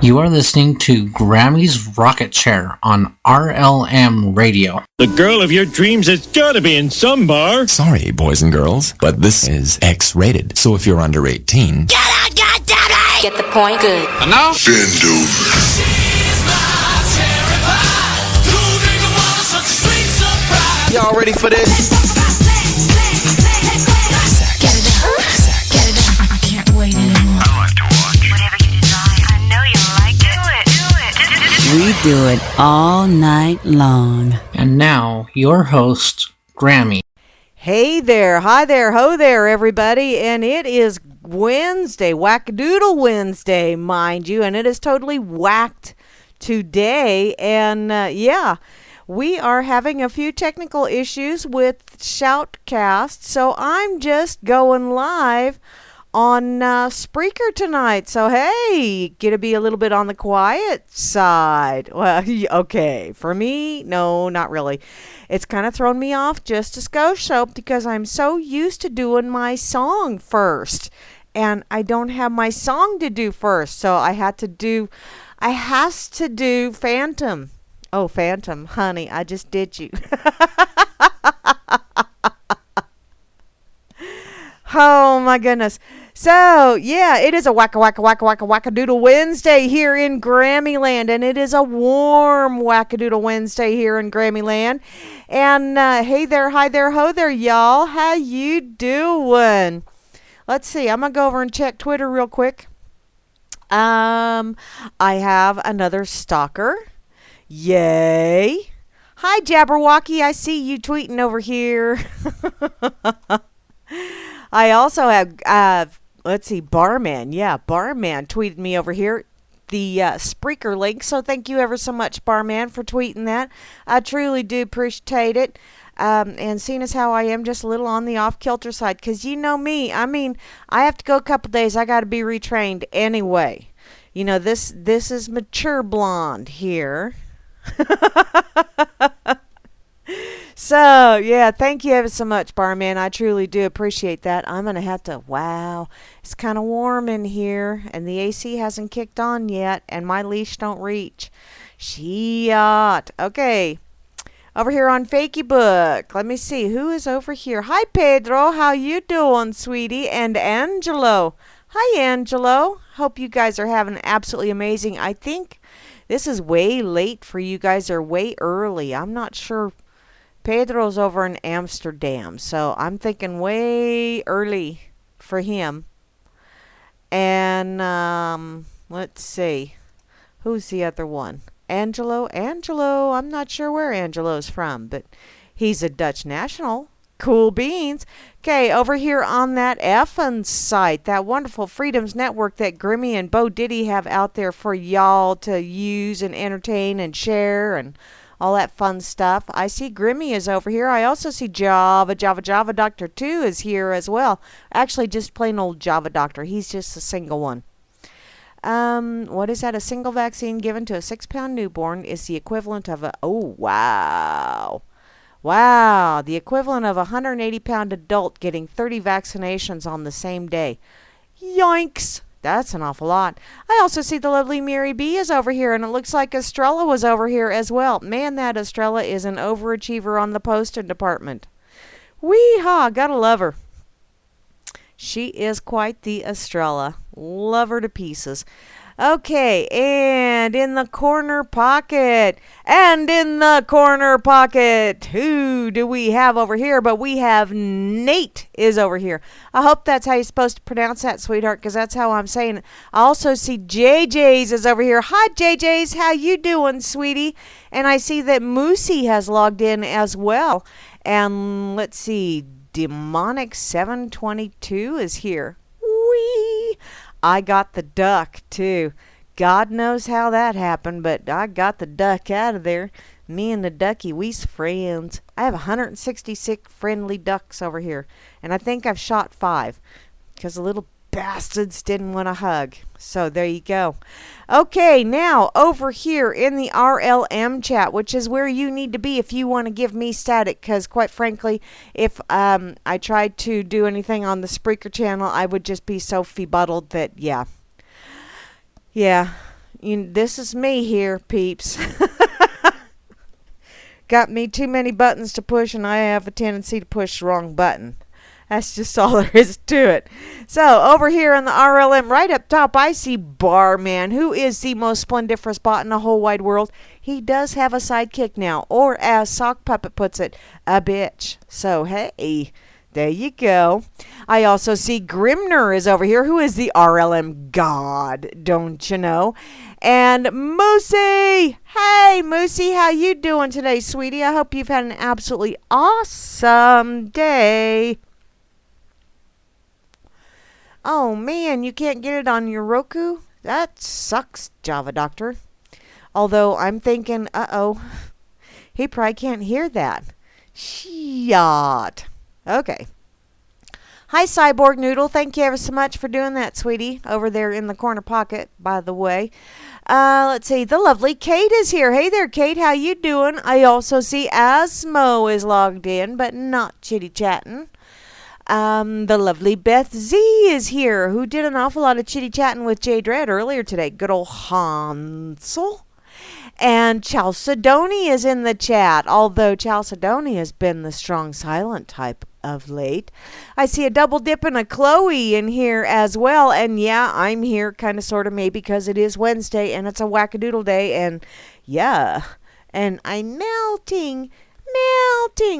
You are listening to Grammy's Rocket Chair on RLM Radio. The girl of your dreams has got to be in some bar. Sorry, boys and girls, but this is X-rated. So if you're under 18... Get out, goddammit! Get the point good. And now? Bend over. Y'all ready for this? Get it up. Get it up. I can't wait anymore. I like to watch. Whatever you desire. I know you like it. Do it. We do it all night long. And now, your host, Grammy. Hey there, hi there, ho there, everybody. And it is Wednesday, WHACK-A-DOODLE Wednesday, mind you. And it is totally whacked today. And we are having a few technical issues with Shoutcast, so I'm just going live on Spreaker tonight. So, hey, gonna be a little bit on the quiet side. Well, okay, for me, no, not really. It's kind of thrown me off just a skosh so because I'm so used to doing my song first, and I don't have my song to do first, so I has to do Phantom. Oh, Phantom, honey, I just did you. Oh, my goodness. So, yeah, it is a WHACK-A-DOODLE Wednesday here in Grammyland. And it is a warm WHACK-A-DOODLE Wednesday here in Grammyland. And hey there, hi there, ho there, y'all. How you doing? Let's see. I'm going to go over and check Twitter real quick. I have another stalker. Yay. Hi, Jabberwocky. I see you tweeting over here. I also have, let's see, Barman. Yeah, Barman tweeted me over here the Spreaker link. So thank you ever so much, Barman, for tweeting that. I truly do appreciate it. And seeing as how I am just a little on the off-kilter side. Because you know me. I mean, I have to go a couple days. I got to be retrained anyway. You know, this is mature blonde here. So, yeah, thank you ever so much, Barman. I truly do appreciate that. I'm going to have to, wow, it's kind of warm in here, and the AC hasn't kicked on yet, and my leash don't reach. Shit. Okay, over here on Fakey Book, let me see, who is over here? Hi, Pedro. How you doing, sweetie? And Angelo. Hi, Angelo. Hope you guys are having absolutely amazing. I think this is way late for you guys, or way early. I'm not sure. Pedro's over in Amsterdam, so I'm thinking way early for him. And let's see, who's the other one? Angelo. I'm not sure where Angelo's from, but he's a Dutch national. Cool beans. Okay, over here on that effing site, that wonderful Freedoms Network that Grammy and Bo Diddy have out there for y'all to use and entertain and share and all that fun stuff. I see Grammy is over here. I also see Java Doctor 2 is here as well. Actually, just plain old Java Doctor. He's just a single one. What is that? A single vaccine given to a 6-pound newborn is the equivalent of wow, the equivalent of a 180-pound adult getting 30 vaccinations on the same day. Yoinks! That's an awful lot. I also see the lovely Mary B is over here, and it looks like Estrella was over here as well. Man, that Estrella is an overachiever on the posting department. Wee-haw, gotta love her. She is quite the Estrella. Love her to pieces. Okay, and in the corner pocket, who do we have over here? But we have Nate is over here. I hope that's how you're supposed to pronounce that, sweetheart, because that's how I'm saying it. I also see JJ's is over here. Hi, JJ's. How you doing, sweetie? And I see that Moosey has logged in as well. And let's see, Demonic 722 is here. Wee! I got the duck, too. God knows how that happened, but I got the duck out of there. Me and the ducky, we's friends. I have 166 friendly ducks over here, and I think I've shot 5 because the little bastards didn't want a hug. So there you go. Okay, now over here in the RLM chat, which is where you need to be if you want to give me static, because quite frankly, if I tried to do anything on the Spreaker channel, I would just be so befuddled that, yeah, This is me here, peeps. Got me too many buttons to push, and I have a tendency to push the wrong button. That's just all there is to it. So, over here on the RLM, right up top, I see Barman, who is the most splendiferous bot in the whole wide world. He does have a sidekick now, or as Sock Puppet puts it, a bitch. So, hey, there you go. I also see Grimner is over here, who is the RLM god, don't you know? And Moosey! Hey, Moosey, how you doing today, sweetie? I hope you've had an absolutely awesome day. Oh, man, you can't get it on your Roku? That sucks, Java Doctor. Although I'm thinking, uh-oh, he probably can't hear that. Shit. Okay. Hi, Cyborg Noodle. Thank you ever so much for doing that, sweetie. Over there in the corner pocket, by the way. Let's see. The lovely Kate is here. Hey there, Kate. How you doing? I also see Asmo is logged in, but not chitty-chatting. The lovely Beth Z is here, who did an awful lot of chitty-chatting with Jay Dredd earlier today. Good old Hansel. And Chalcedony is in the chat, although Chalcedony has been the strong silent type of late. I see a double dip and a Chloe in here as well. And yeah, I'm here kind of sort of maybe because it is Wednesday and it's a whack-a-doodle day. And yeah, and I'm melting.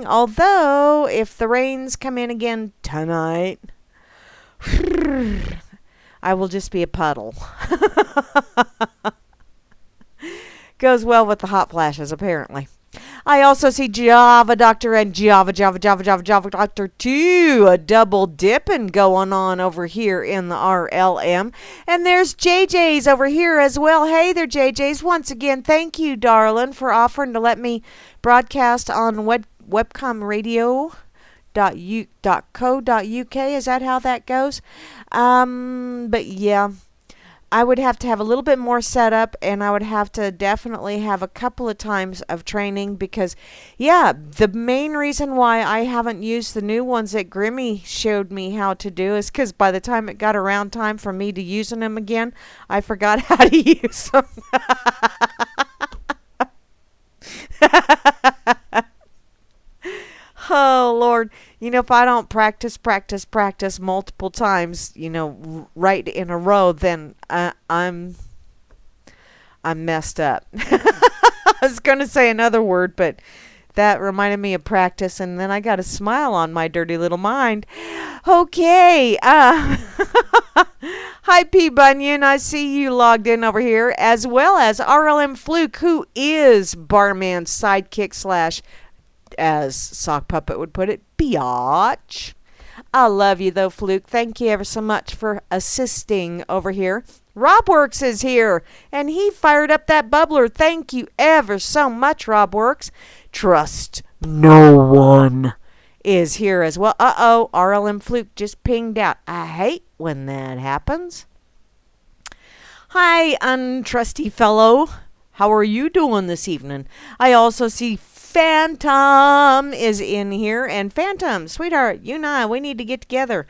Although, if the rains come in again tonight, I will just be a puddle. Goes well with the hot flashes, apparently. I also see Java Doctor and Java Doctor 2, a double dipping going on over here in the RLM. And there's JJ's over here as well. Hey there, JJ's. Once again, thank you, darling, for offering to let me broadcast on webcomradio.co.uk. Is that how that goes? But yeah. I would have to have a little bit more setup, and I would have to definitely have a couple of times of training because, yeah, the main reason why I haven't used the new ones that Grammy showed me how to do is because by the time it got around time for me to using them again, I forgot how to use them. Oh, Lord. If I don't practice multiple times, right in a row, then I'm messed up. I was going to say another word, but that reminded me of practice, and then I got a smile on my dirty little mind. Okay. Hi, P. Bunyan. I see you logged in over here, as well as RLM Fluke, who is Barman's sidekick / as Sock Puppet would put it, biatch. I love you, though, Fluke. Thank you ever so much for assisting over here. Robworks is here, and he fired up that bubbler. Thank you ever so much, Robworks. Trust no one is here as well. Uh-oh, RLM Fluke just pinged out. I hate when that happens. Hi, untrusty fellow. How are you doing this evening? I also see Phantom is in here. And Phantom, sweetheart, you and I, we need to get together.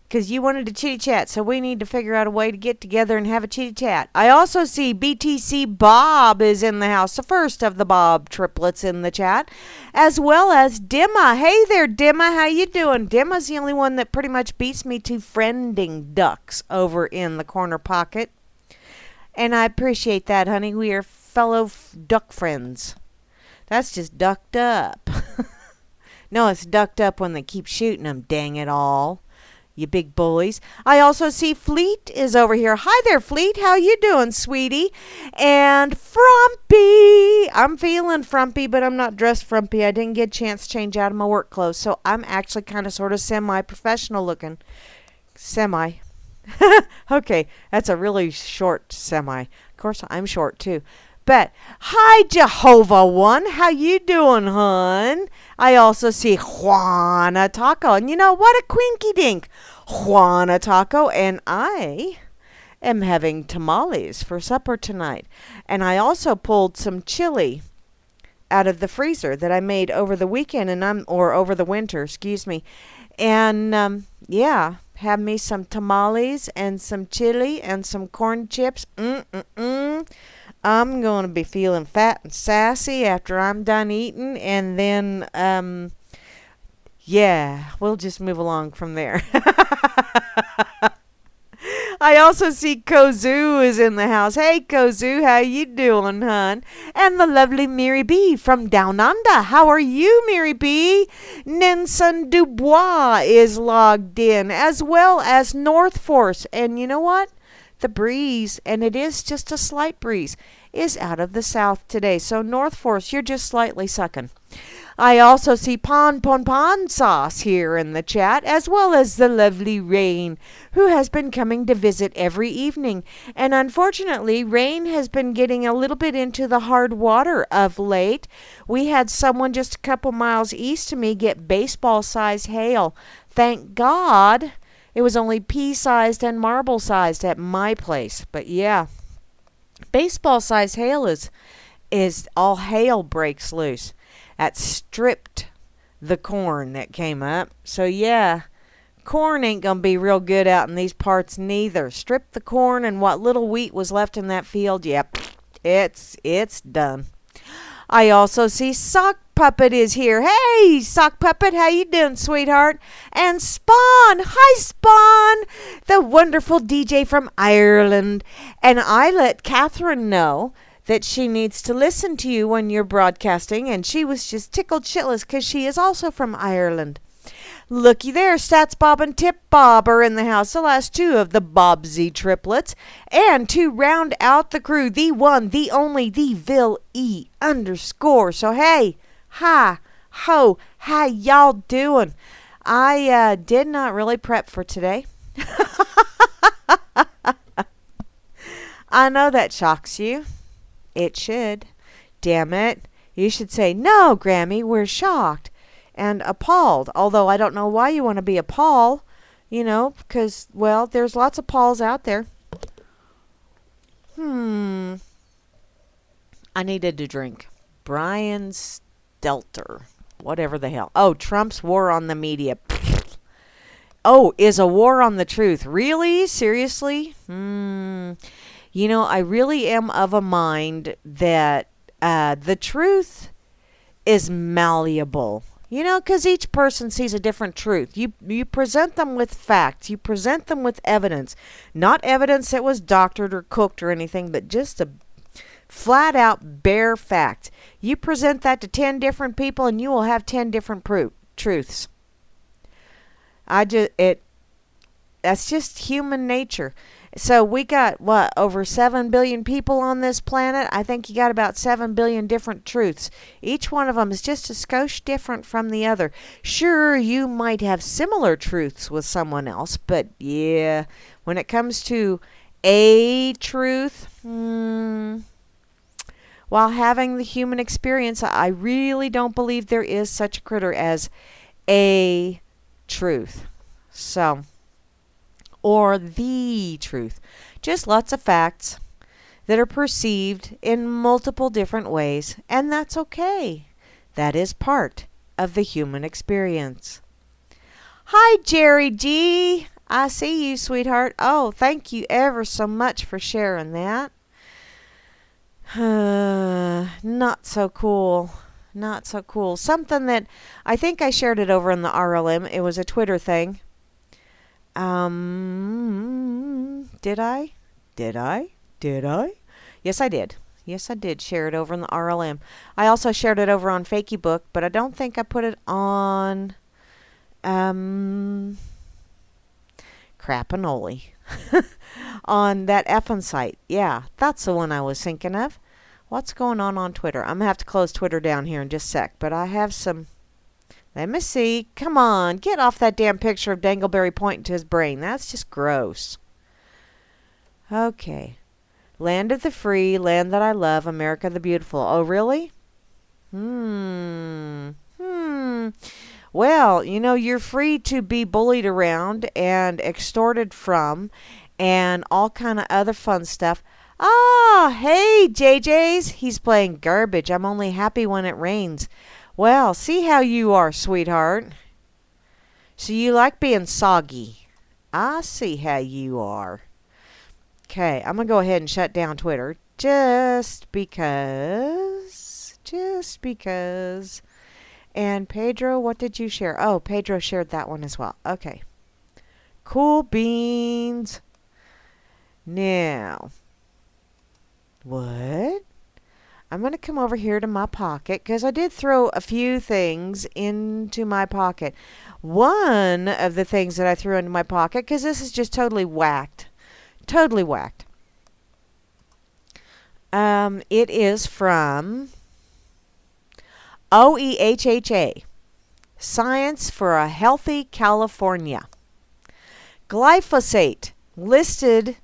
Because you wanted to chitty chat, so we need to figure out a way to get together and have a chitty chat. I also see BTC Bob is in the house, the first of the Bob triplets in the chat, as well as Dimma. Hey there, Dimma, how you doing? Dimma's the only one that pretty much beats me to friending ducks over in the corner pocket. And I appreciate that, honey. We are fellow duck friends. That's just ducked up. No, it's ducked up when they keep shooting them, dang it all. You big bullies. I also see Fleet is over here. Hi there, Fleet. How you doing, sweetie? And Frumpy. I'm feeling frumpy, but I'm not dressed frumpy. I didn't get a chance to change out of my work clothes, so I'm actually kind of sort of semi-professional looking. Semi. Okay, that's a really short semi. Of course, I'm short, too. But, hi, Jehovah One. How you doing, hun? I also see Juana Taco. And you know, what a quinky dink. Juana Taco. And I am having tamales for supper tonight. And I also pulled some chili out of the freezer that I made over the weekend, or over the winter, excuse me. And, yeah, have me some tamales and some chili and some corn chips. I'm going to be feeling fat and sassy after I'm done eating, and then, yeah, we'll just move along from there. I also see Kozu is in the house. Hey, Kozu, how you doing, hun? And the lovely Mary B from Down Under. How are you, Mary B? Nelson Dubois is logged in, as well as North Force. And you know what? The breeze, and it is just a slight breeze, is out of the south today. So North Force, you're just slightly sucking. I also see Pon Sauce here in the chat, as well as the lovely Rain, who has been coming to visit every evening. And unfortunately, Rain has been getting a little bit into the hard water of late. We had someone just a couple miles east of me get baseball-sized hail. Thank God it was only pea-sized and marble-sized at my place. But yeah, baseball-sized hail is all hail breaks loose. That stripped the corn that came up. So yeah, corn ain't gonna be real good out in these parts neither. Strip the corn, and what little wheat was left in that field, yep, it's done. I also see Sock Puppet is here. Hey, Sock Puppet, how you doing, sweetheart? And Spawn, hi Spawn, the wonderful DJ from Ireland. And I let Catherine know that she needs to listen to you when you're broadcasting, and she was just tickled shitless because she is also from Ireland. Looky there, Stats Bob and Tip Bob are in the house, the last two of the Bobsy triplets. And to round out the crew, the one, the only, the Vil E _. So hey, hi, ho, how y'all doing? I did not really prep for today. I know that shocks you. It should. Damn it. You should say, no, Grammy, we're shocked and appalled. Although I don't know why you want to be appalled, you know, because, well, there's lots of Pauls out there. I needed to drink. Brian Stelter. Whatever the hell. Oh, Trump's war on the media. Oh, is a war on the truth. Really? Seriously? You know, I really am of a mind that the truth is malleable. You know, because each person sees a different truth. You present them with facts. You present them with evidence. Not evidence that was doctored or cooked or anything, but just a flat out bare fact. You present that to 10 different people and you will have 10 different truths. That's just human nature. So we got, what, over 7 billion people on this planet? I think you got about 7 billion different truths. Each one of them is just a skosh different from the other. Sure, you might have similar truths with someone else, but yeah, when it comes to a truth, while having the human experience, I really don't believe there is such a critter as a truth. So, or the truth. Just lots of facts that are perceived in multiple different ways, and that's okay. That is part of the human experience. Hi, Jerry G. I see you, sweetheart. Oh, thank you ever so much for sharing that. Not so cool. Not so cool. Something that I think I shared it over in the RLM. It was a Twitter thing. Did I? Yes, I did. Yes, I did share it over in the RLM. I also shared it over on Fakeybook, but I don't think I put it on Crapinoli. On that effing site. Yeah, that's the one I was thinking of. What's going on Twitter? I'm going to have to close Twitter down here in just a sec, but I have some... Let me see. Come on. Get off that damn picture of Dangleberry pointing to his brain. That's just gross. Okay. Land of the free, land that I love, America the beautiful. Oh, really? Well, you know, you're free to be bullied around and extorted from and all kind of other fun stuff. Ah, hey, JJ's. He's playing garbage. I'm only happy when it rains. Well, see how you are, sweetheart. So you like being soggy. I see how you are. Okay, I'm going to go ahead and shut down Twitter just because. Just because. And Pedro, what did you share? Oh, Pedro shared that one as well. Okay. Cool beans. Now, what? I'm going to come over here to my pocket because I did throw a few things into my pocket. One of the things that I threw into my pocket, because this is just totally whacked. Totally whacked. It is from OEHHA, Science for a Healthy California. Glyphosate listed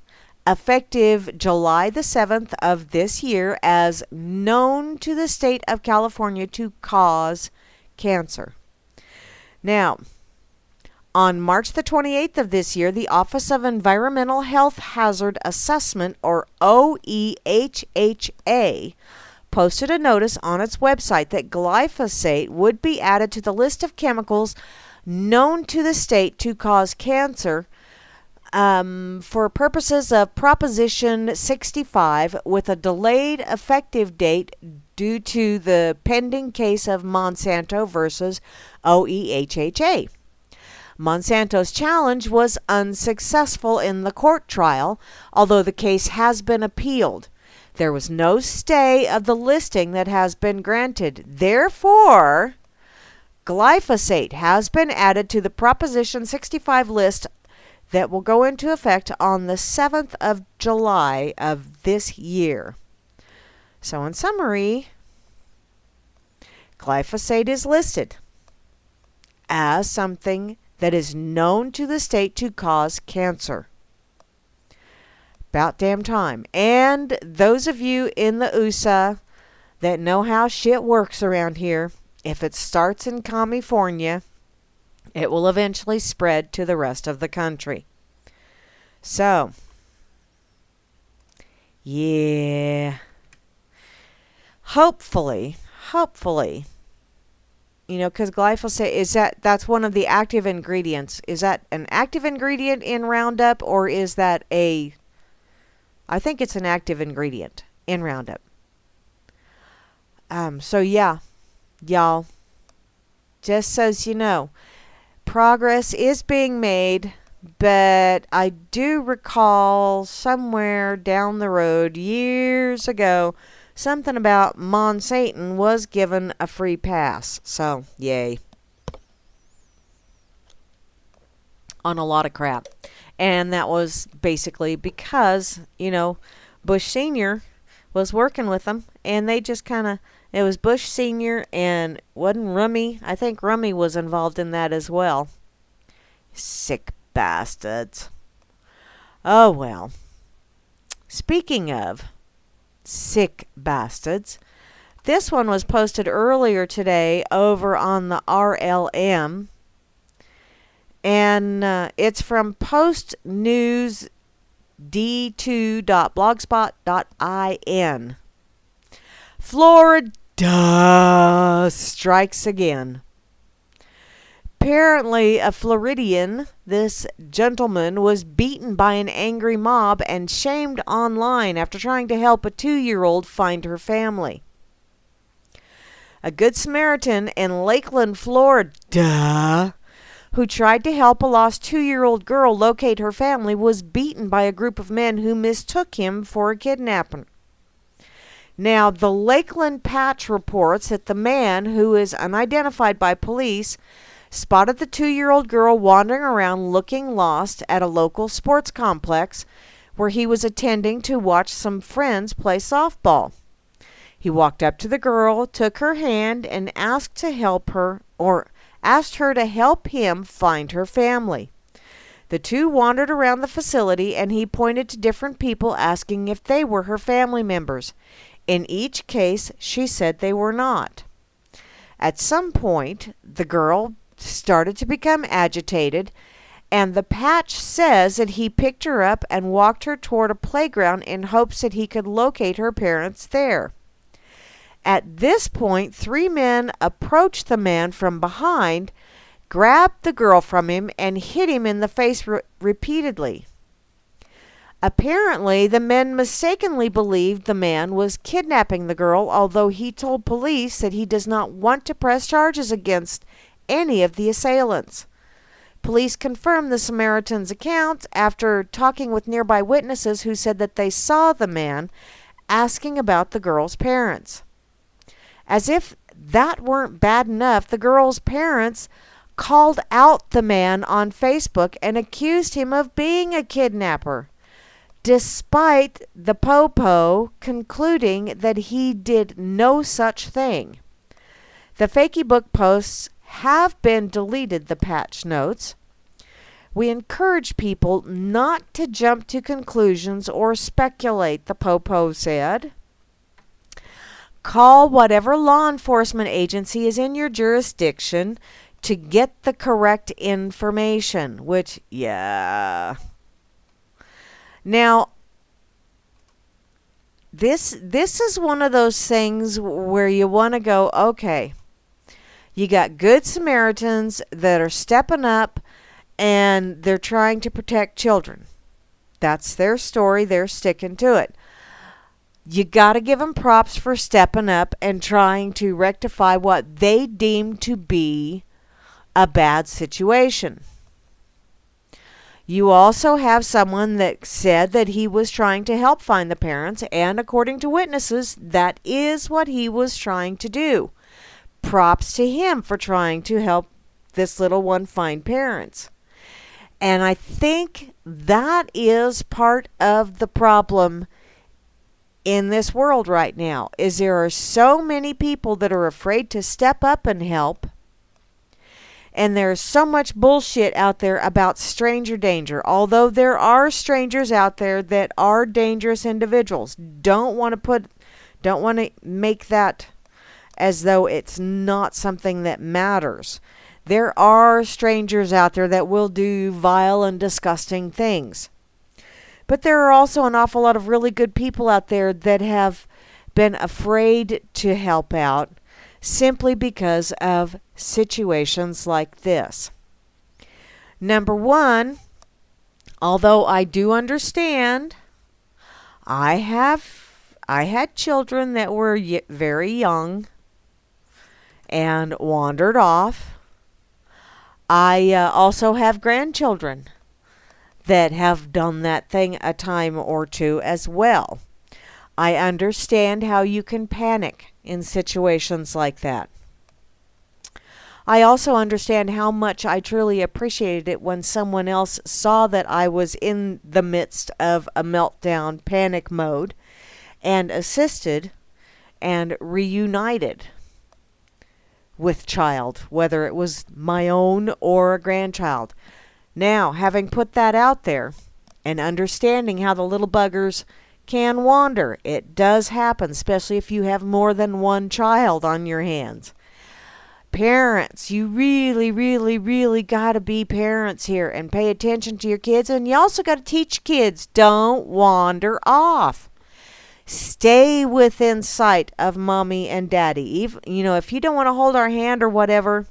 effective July the 7th of this year as known to the state of California to cause cancer. Now, on March the 28th of this year, the Office of Environmental Health Hazard Assessment, or OEHHA, posted a notice on its website that glyphosate would be added to the list of chemicals known to the state to cause cancer for purposes of Proposition 65, with a delayed effective date due to the pending case of Monsanto versus OEHHA. Monsanto's challenge was unsuccessful in the court trial, although the case has been appealed. There was no stay of the listing that has been granted. Therefore, glyphosate has been added to the Proposition 65 list that will go into effect on the 7th of July of this year. So in summary, glyphosate is listed as something that is known to the state to cause cancer. About damn time. And those of you in the USA that know how shit works around here, if it starts in California, it will eventually spread to the rest of the country. So, yeah. Hopefully, you know, because glyphosate, that's one of the active ingredients. Is that an active ingredient in Roundup, or is that I think it's an active ingredient in Roundup. So yeah, y'all, just so you know, progress is being made, but I do recall somewhere down the road years ago something about Monsanto was given a free pass. So, yay. On a lot of crap. And that was basically because, you know, Bush Sr. was working with them, and they just kind of, it was Bush Sr. and wasn't Rummy. I think Rummy was involved in that as well. Sick bastards. Oh, well. Speaking of sick bastards, this one was posted earlier today over on the RLM. And it's from postnewsd2.blogspot.in. Floriduh strikes again. Apparently, a Floridian, this gentleman, was beaten by an angry mob and shamed online after trying to help a 2-year-old find her family. A Good Samaritan in Lakeland, Florida, who tried to help a lost 2-year-old girl locate her family, was beaten by a group of men who mistook him for a kidnapper. Now, the Lakeland Patch reports that the man, who is unidentified by police, spotted the 2-year-old girl wandering around looking lost at a local sports complex where he was attending to watch some friends play softball. He walked up to the girl, took her hand, and asked her to help him find her family. The two wandered around the facility, and he pointed to different people, asking if they were her family members. In each case, she said they were not. At some point, the girl started to become agitated, and the Patch says that he picked her up and walked her toward a playground in hopes that he could locate her parents there. At this point, 3 men approached the man from behind, grabbed the girl from him, and hit him in the face repeatedly. Apparently, the men mistakenly believed the man was kidnapping the girl, although he told police that he does not want to press charges against any of the assailants. Police confirmed the Samaritan's account after talking with nearby witnesses who said that they saw the man asking about the girl's parents. As if that weren't bad enough, the girl's parents called out the man on Facebook and accused him of being a kidnapper, despite the popo concluding that he did no such thing. The Fakey Book posts have been deleted, the patch notes. We encourage people not to jump to conclusions or speculate, the popo said. Call whatever law enforcement agency is in your jurisdiction to get the correct information, which, yeah. Now, this is one of those things where you want to go, okay, you got good Samaritans that are stepping up and they're trying to protect children. That's their story. They're sticking to it. You got to give them props for stepping up and trying to rectify what they deem to be a bad situation. You also have someone that said that he was trying to help find the parents, and according to witnesses, that is what he was trying to do. Props to him for trying to help this little one find parents. And I think that is part of the problem in this world right now, is there are so many people that are afraid to step up and help. And there's so much bullshit out there about stranger danger. Although there are strangers out there that are dangerous individuals. Don't want to make that as though it's not something that matters. There are strangers out there that will do vile and disgusting things. But there are also an awful lot of really good people out there that have been afraid to help out simply because of situations like this. Number one, although I do understand, I had children that were very young and wandered off. I also have grandchildren that have done that thing a time or two as well. I understand how you can panic in situations like that. I also understand how much I truly appreciated it when someone else saw that I was in the midst of a meltdown panic mode and assisted and reunited with child, whether it was my own or a grandchild. Now, having put that out there and understanding how the little buggers can wander, it does happen, especially if you have more than one child on your hands. Parents, you really, really, really got to be parents here and pay attention to your kids. And you also got to teach kids, don't wander off. Stay within sight of mommy and daddy. Even, if you don't want to hold our hand or whatever.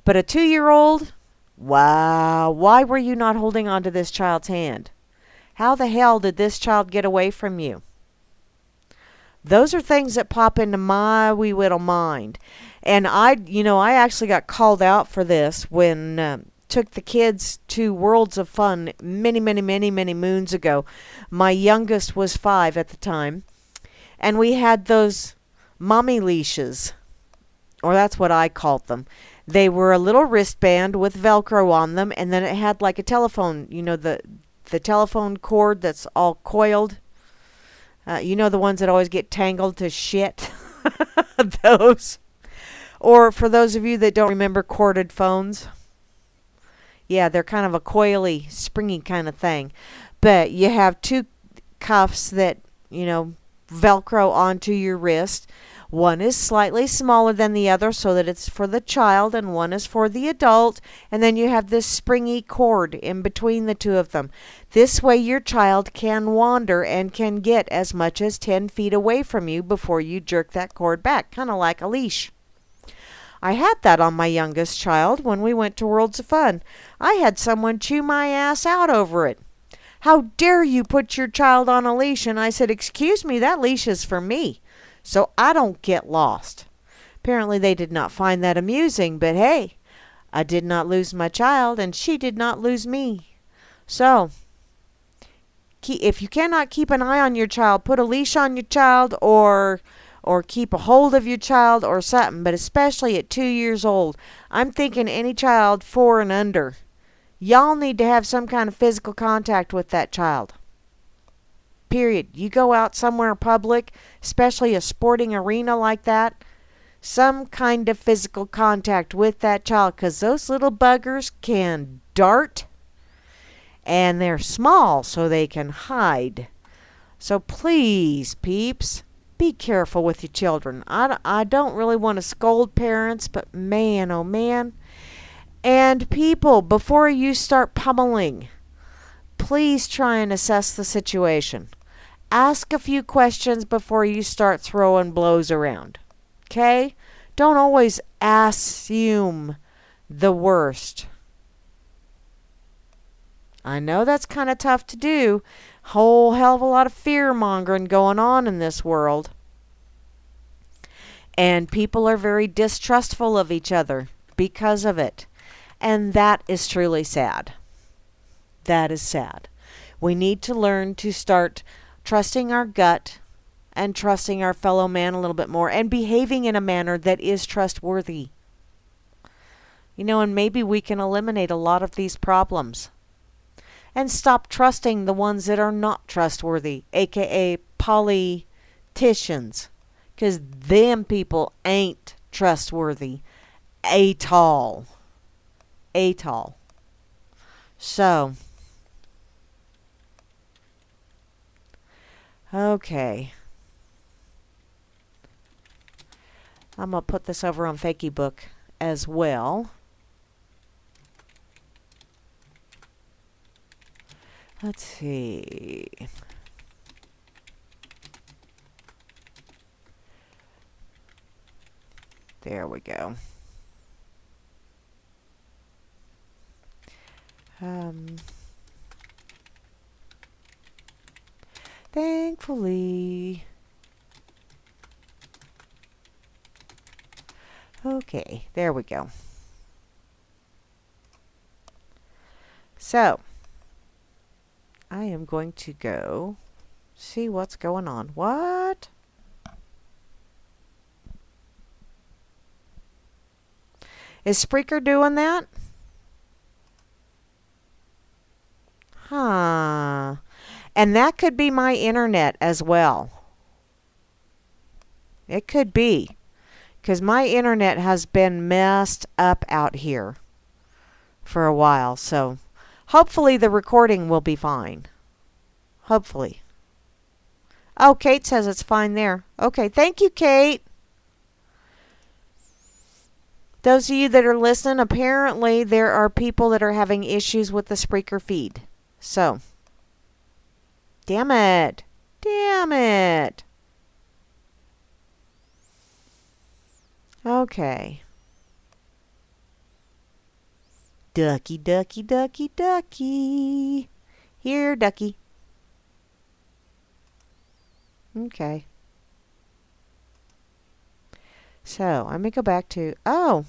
But a 2-year-old, wow, why were you not holding on to this child's hand? How the hell did this child get away from you? Those are things that pop into my wee little mind. And I actually got called out for this when took the kids to Worlds of Fun many, many, many, many moons ago. My youngest was 5 at the time. And we had those mommy leashes, or that's what I called them. They were a little wristband with Velcro on them, and then it had like a telephone, the telephone cord that's all coiled. The ones that always get tangled to shit. Those. Or for those of you that don't remember corded phones. Yeah, they're kind of a coily, springy kind of thing. But you have 2 cuffs that, Velcro onto your wrist. One is slightly smaller than the other so that it's for the child, and one is for the adult. And then you have this springy cord in between the 2 of them. This way your child can wander and can get as much as 10 feet away from you before you jerk that cord back, kind of like a leash. I had that on my youngest child when we went to Worlds of Fun. I had someone chew my ass out over it. How dare you put your child on a leash? And I said, excuse me, that leash is for me, so I don't get lost. Apparently they did not find that amusing, but hey, I did not lose my child, and she did not lose me. So, if you cannot keep an eye on your child, put a leash on your child, or keep a hold of your child or something, but especially at 2 years old. I'm thinking any child 4 and under. Y'all need to have some kind of physical contact with that child. Period. You go out somewhere public, especially a sporting arena like that, some kind of physical contact with that child, because those little buggers can dart, and they're small so they can hide. So please, peeps, be careful with your children. I don't really want to scold parents, but man, oh man. And people, before you start pummeling, please try and assess the situation. Ask a few questions before you start throwing blows around. Okay? Don't always assume the worst. I know that's kind of tough to do. Whole hell of a lot of fear-mongering going on in this world. And people are very distrustful of each other because of it. And that is truly sad. That is sad. We need to learn to start trusting our gut and trusting our fellow man a little bit more and behaving in a manner that is trustworthy. You know, and maybe we can eliminate a lot of these problems. And stop trusting the ones that are not trustworthy, aka politicians. Because them people ain't trustworthy at all. At all. So, okay. I'm going to put this over on Fakey Book as well. Let's see. There we go. Thankfully. Okay, there we go. So, I am going to go see what's going on. What? Is Spreaker doing that? Huh. And that could be my internet as well. It could be. Because my internet has been messed up out here for a while. So hopefully the recording will be fine. Hopefully. Oh, Kate says it's fine there. Okay, thank you, Kate. Those of you that are listening, apparently there are people that are having issues with the Spreaker feed. So, damn it. Damn it. Okay. Ducky, ducky, ducky, ducky. Here, ducky. Okay. So, let me go back to... Oh.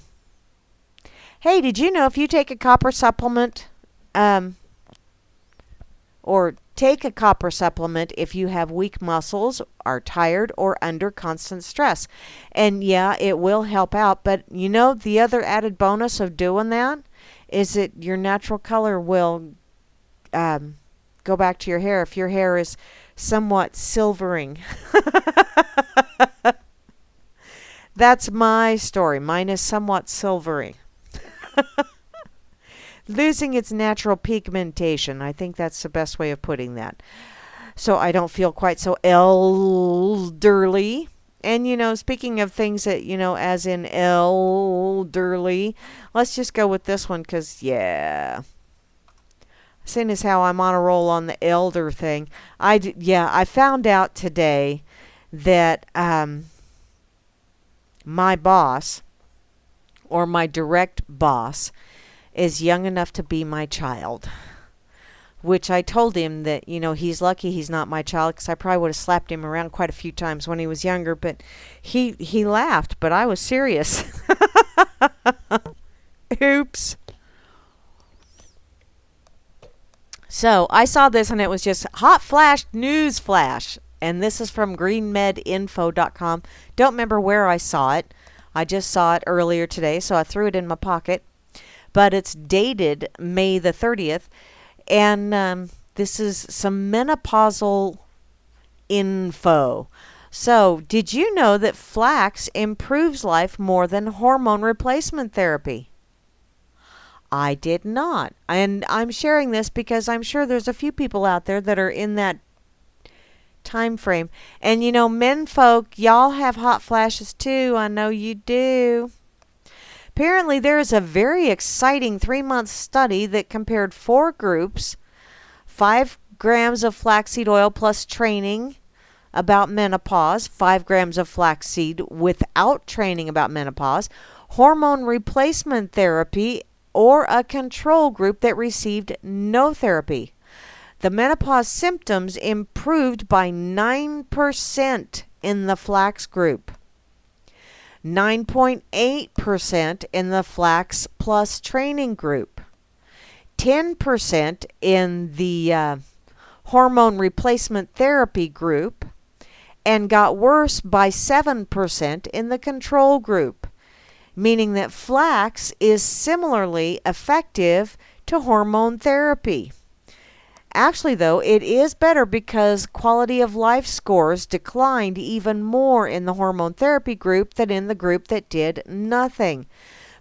Hey, did you know if you take a copper supplement... or take a copper supplement if you have weak muscles, are tired, or under constant stress. And yeah, it will help out. But you know, the other added bonus of doing that is that your natural color will go back to your hair if your hair is somewhat silvering. That's my story. Mine is somewhat silvery. Losing its natural pigmentation. I think that's the best way of putting that. So I don't feel quite so elderly. And, you know, speaking of things that, you know, as in elderly, let's just go with this one because, yeah. Seeing as how I'm on a roll on the elder thing. I found out today that my boss, or my direct boss, is young enough to be my child. which I told him that, he's lucky he's not my child, because I probably would have slapped him around quite a few times when he was younger. But he laughed, but I was serious. Oops. So I saw this, and it was just hot flash news flash. And this is from greenmedinfo.com. Don't remember where I saw it. I just saw it earlier today, so I threw it in my pocket. But it's dated May the 30th. And this is some menopausal info. So, did you know that flax improves life more than hormone replacement therapy? I did not. And I'm sharing this because I'm sure there's a few people out there that are in that time frame. And men folk, y'all have hot flashes too. I know you do. Apparently, there is a very exciting 3-month study that compared 4 groups, 5 grams of flaxseed oil plus training about menopause, 5 grams of flaxseed without training about menopause, hormone replacement therapy, or a control group that received no therapy. The menopause symptoms improved by 9% in the flax group, 9.8% in the flax plus training group, 10% in the hormone replacement therapy group, and got worse by 7% in the control group, meaning that flax is similarly effective to hormone therapy. Actually, though, it is better because quality of life scores declined even more in the hormone therapy group than in the group that did nothing,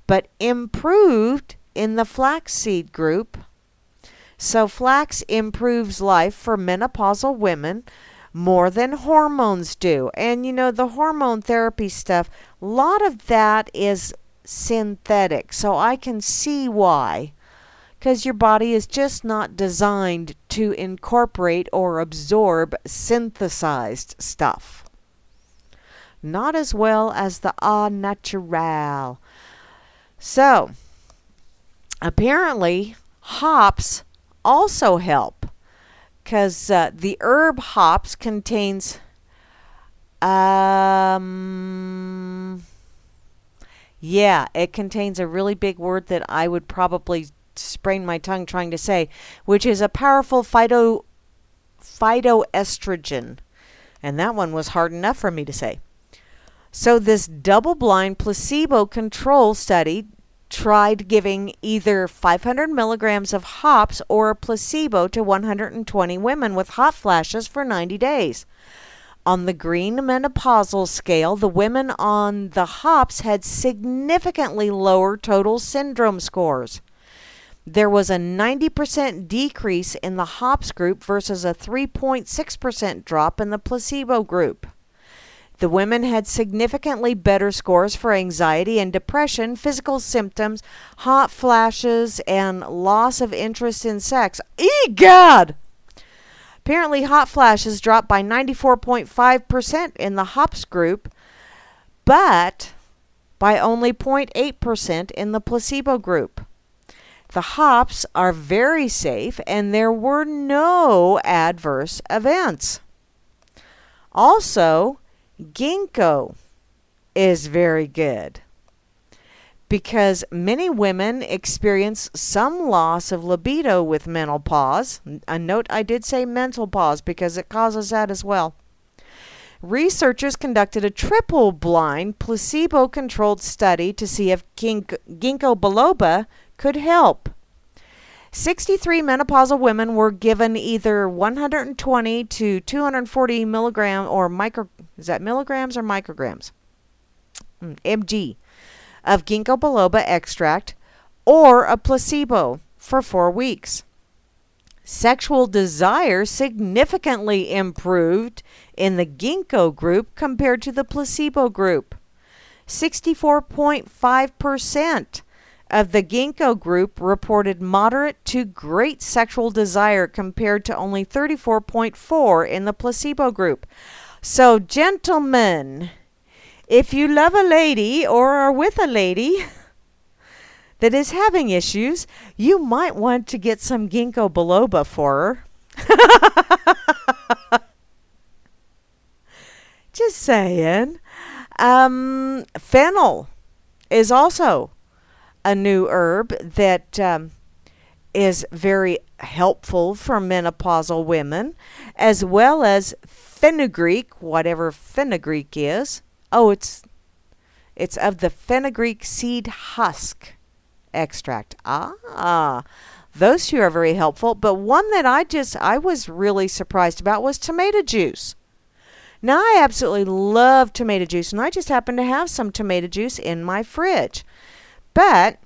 but improved in the flaxseed group. So flax improves life for menopausal women more than hormones do. And the hormone therapy stuff, a lot of that is synthetic, so I can see why. Because your body is just not designed to incorporate or absorb synthesized stuff. Not as well as the au naturel. So, apparently, hops also help. Because the herb hops contains... it contains a really big word that I would probably sprain my tongue trying to say, which is a powerful phytoestrogen. And that one was hard enough for me to say. So this double-blind placebo-controlled study tried giving either 500 milligrams of hops or a placebo to 120 women with hot flashes for 90 days. On the green menopausal scale, the women on the hops had significantly lower total syndrome scores. There was a 90% decrease in the hops group versus a 3.6% drop in the placebo group. The women had significantly better scores for anxiety and depression, physical symptoms, hot flashes, and loss of interest in sex. Egad! Apparently, hot flashes dropped by 94.5% in the hops group, but by only 0.8% in the placebo group. The hops are very safe, and there were no adverse events. Also, ginkgo is very good because many women experience some loss of libido with menopause. A note, I did say mental pause because it causes that as well. Researchers conducted a triple-blind, placebo-controlled study to see if ginkgo biloba could help. 63 menopausal women were given either 120 to 240 milligram or is that milligrams or micrograms? mg of ginkgo biloba extract or a placebo for 4 weeks. Sexual desire significantly improved in the ginkgo group compared to the placebo group. 64.5% of the ginkgo group reported moderate to great sexual desire compared to only 34.4% in the placebo group. So, gentlemen, if you love a lady or are with a lady that is having issues, you might want to get some ginkgo biloba for her. Just saying. Fennel is also a new herb that is very helpful for menopausal women, as well as fenugreek, whatever fenugreek is. Oh, it's of the fenugreek seed husk extract. Those two are very helpful. But one that I was really surprised about was tomato juice. Now, I absolutely love tomato juice, and I just happen to have some tomato juice in my fridge. But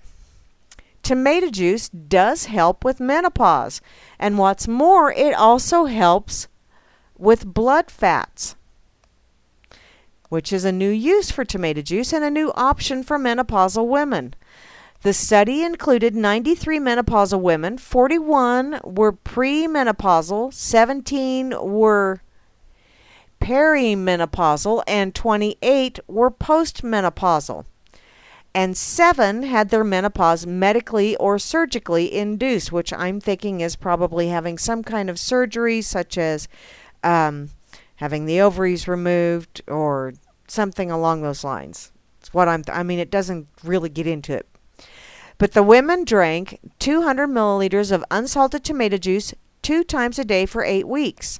tomato juice does help with menopause. And what's more, it also helps with blood fats, which is a new use for tomato juice and a new option for menopausal women. The study included 93 menopausal women. 41 were premenopausal, 17 were perimenopausal, and 28 were postmenopausal. And 7 had their menopause medically or surgically induced, which I'm thinking is probably having some kind of surgery, such as having the ovaries removed or something along those lines. It's what I mean, it doesn't really get into it. But the women drank 200 milliliters of unsalted tomato juice 2 times a day for 8 weeks.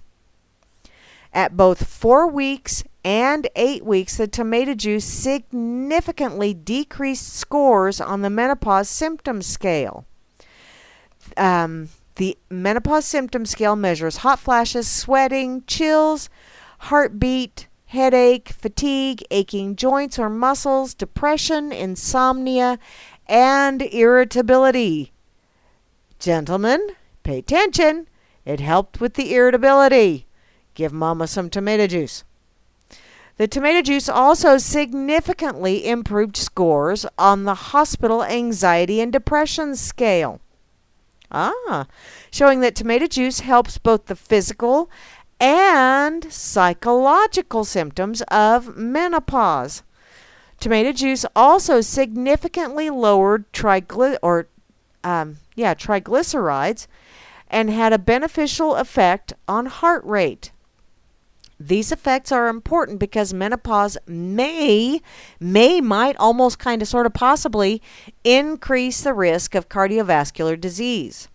At both 4 weeks and 8 weeks, the tomato juice significantly decreased scores on the menopause symptom scale. The menopause symptom scale measures hot flashes, sweating, chills, heartbeat, headache, fatigue, aching joints or muscles, depression, insomnia, and irritability. Gentlemen, pay attention. It helped with the irritability. Give Mama some tomato juice. The tomato juice also significantly improved scores on the hospital anxiety and depression scale. Showing that tomato juice helps both the physical and psychological symptoms of menopause. Tomato juice also significantly lowered triglycerides and had a beneficial effect on heart rate. These effects are important because menopause might almost kind of sort of possibly increase the risk of cardiovascular disease.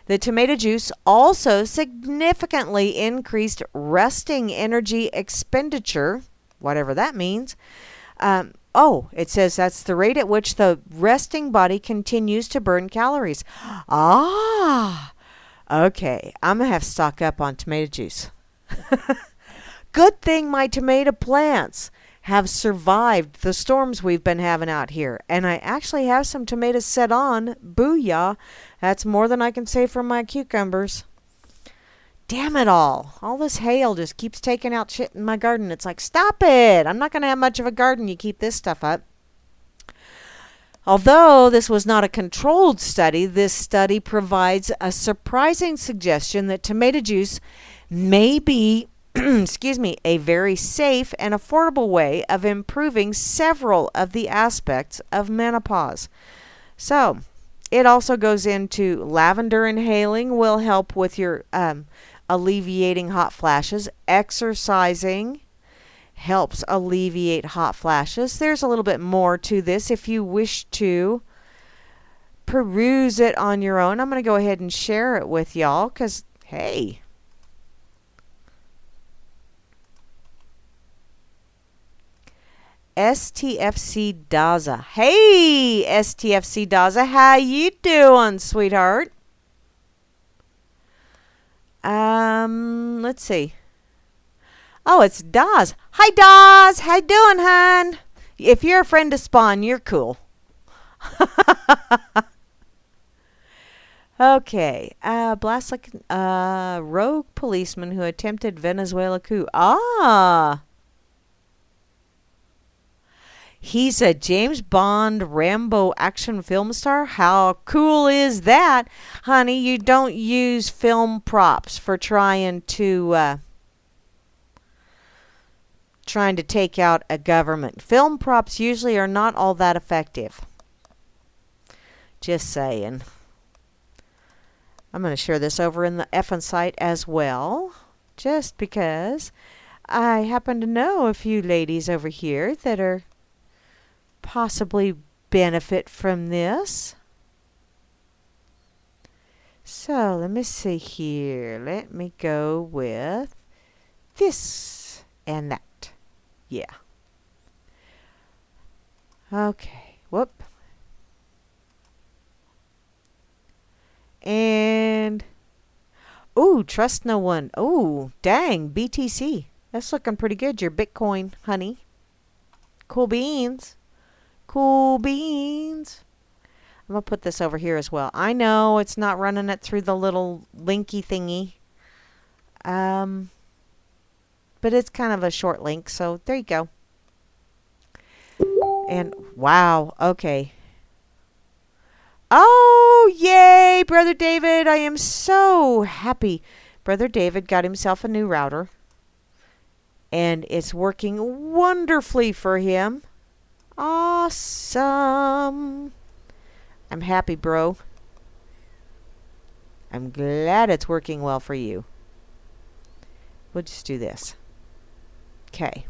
The tomato juice also significantly increased resting energy expenditure, whatever that means. It says that's the rate at which the resting body continues to burn calories. Okay, I'm going to have to stock up on tomato juice. Good thing my tomato plants have survived the storms we've been having out here. And I actually have some tomatoes set on. Booyah. That's more than I can say for my cucumbers. Damn it all. All this hail just keeps taking out shit in my garden. It's like, stop it. I'm not going to have much of a garden. You keep this stuff up. Although this was not a controlled study, this study provides a surprising suggestion that tomato juice may be a very safe and affordable way of improving several of the aspects of menopause. So, it also goes into lavender inhaling will help with your alleviating hot flashes. Exercising helps alleviate hot flashes. There's a little bit more to this if you wish to peruse it on your own. I'm going to go ahead and share it with y'all because, hey, STFC Daza. Hey, STFC Daza, how you doing, sweetheart? Let's see. Oh, it's Daz. Hi, Daz. How you doing, hon? If you're a friend of Spawn, you're cool. Okay. Blast like rogue policeman who attempted Venezuela coup. He's a James Bond Rambo action film star? How cool is that? Honey, you don't use film props for trying to take out a government. Film props usually are not all that effective. Just saying. I'm going to share this over in the effing site as well, just because I happen to know a few ladies over here that are possibly benefit from this. So let me see here. Let me go with this and that. Yeah. Okay. Whoop. And ooh, trust no one. Ooh, dang, BTC. That's looking pretty good. Your Bitcoin, honey. Cool beans. Cool beans. I'm going to put this over here as well. I know it's not running it through the little linky thingy. But it's kind of a short link, so there you go. And wow, okay. Oh, yay, Brother David. I am so happy. Brother David got himself a new router. And it's working wonderfully for him. Awesome. I'm happy, bro. I'm glad it's working well for you. We'll just do this. Okay.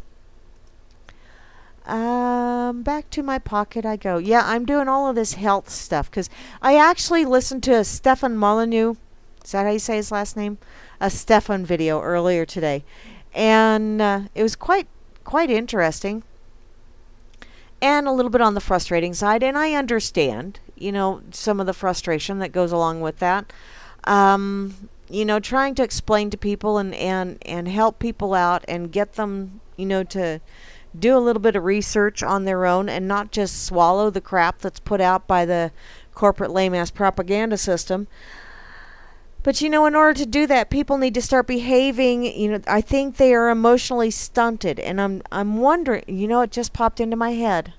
Back to my pocket I go. Yeah, I'm doing all of this health stuff because I actually listened to a Stefan Molyneux. Is that how you say his last name? A Stefan video earlier today, and it was quite interesting, and a little bit on the frustrating side. And I understand, some of the frustration that goes along with that. Trying to explain to people and help people out and get them, to do a little bit of research on their own and not just swallow the crap that's put out by the corporate lame-ass propaganda system. But, in order to do that, people need to start behaving, I think they are emotionally stunted. And I'm wondering, it just popped into my head.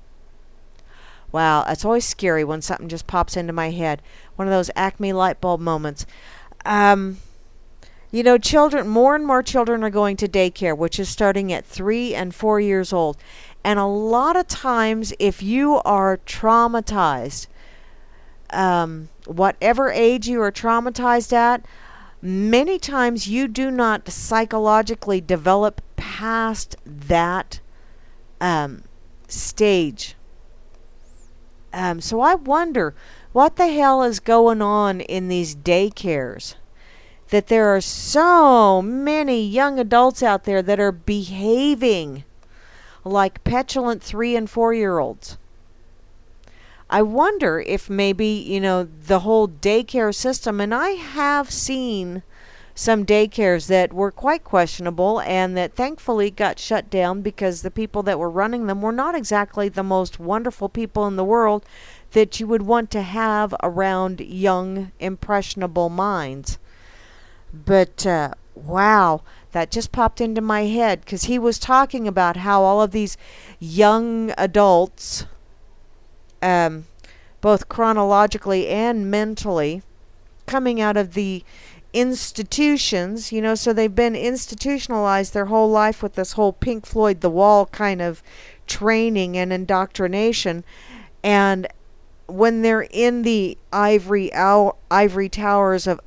Wow, it's always scary when something just pops into my head. One of those Acme light bulb moments. Children, more and more children are going to daycare, which is starting at 3 and 4 years old. And a lot of times, if you are traumatized, whatever age you are traumatized at, many times you do not psychologically develop past that stage. So I wonder what the hell is going on in these daycares, that there are so many young adults out there that are behaving like petulant 3 and 4 year olds. I wonder if maybe, the whole daycare system, and I have seen some daycares that were quite questionable and that thankfully got shut down because the people that were running them were not exactly the most wonderful people in the world that you would want to have around young, impressionable minds. But, wow, that just popped into my head because he was talking about how all of these young adults, both chronologically and mentally, coming out of the institutions, so they've been institutionalized their whole life with this whole Pink Floyd The Wall kind of training and indoctrination. And when they're in the ivory towers of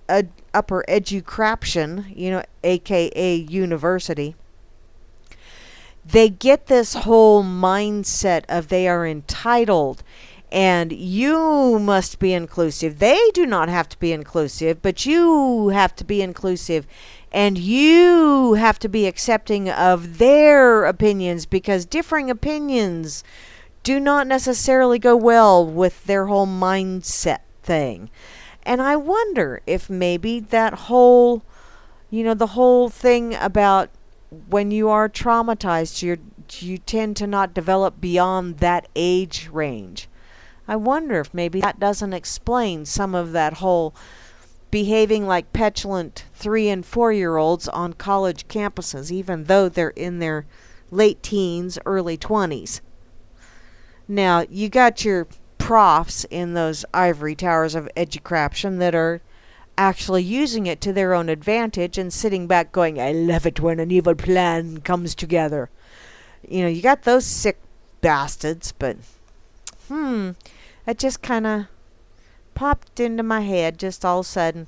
upper educraption, aka university, they get this whole mindset of they are entitled and you must be inclusive. They do not have to be inclusive, but you have to be inclusive, and you have to be accepting of their opinions because differing opinions do not necessarily go well with their whole mindset thing. And I wonder if maybe that whole, the whole thing about when you are traumatized, you tend to not develop beyond that age range. I wonder if maybe that doesn't explain some of that whole behaving like petulant 3 and 4 year olds on college campuses, even though they're in their late teens, early 20s. Now, you got your profs in those ivory towers of educraption that are actually using it to their own advantage and sitting back going, I love it when an evil plan comes together. You got those sick bastards, but, that just kind of popped into my head just all of a sudden.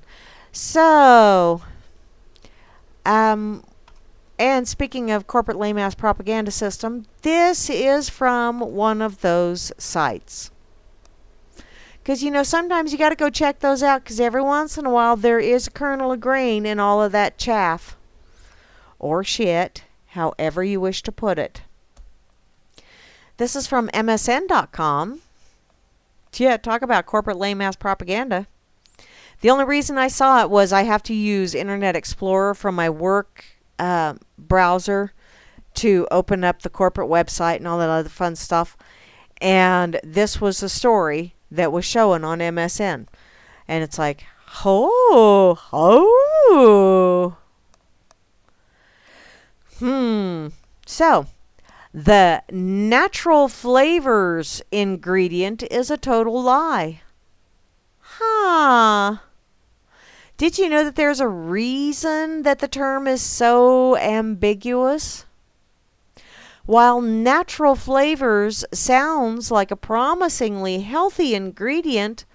So, and speaking of corporate lame-ass propaganda system, this is from one of those sites. Because, sometimes you got to go check those out, because every once in a while there is a kernel of grain in all of that chaff. Or shit, however you wish to put it. This is from MSN.com. Yeah, talk about corporate lame-ass propaganda. The only reason I saw it was I have to use Internet Explorer from my work browser to open up the corporate website and all that other fun stuff. And this was a story that was showing on MSN. And it's like, So, the natural flavors ingredient is a total lie. Did you know that there's a reason that the term is so ambiguous? While natural flavors sounds like a promisingly healthy ingredient,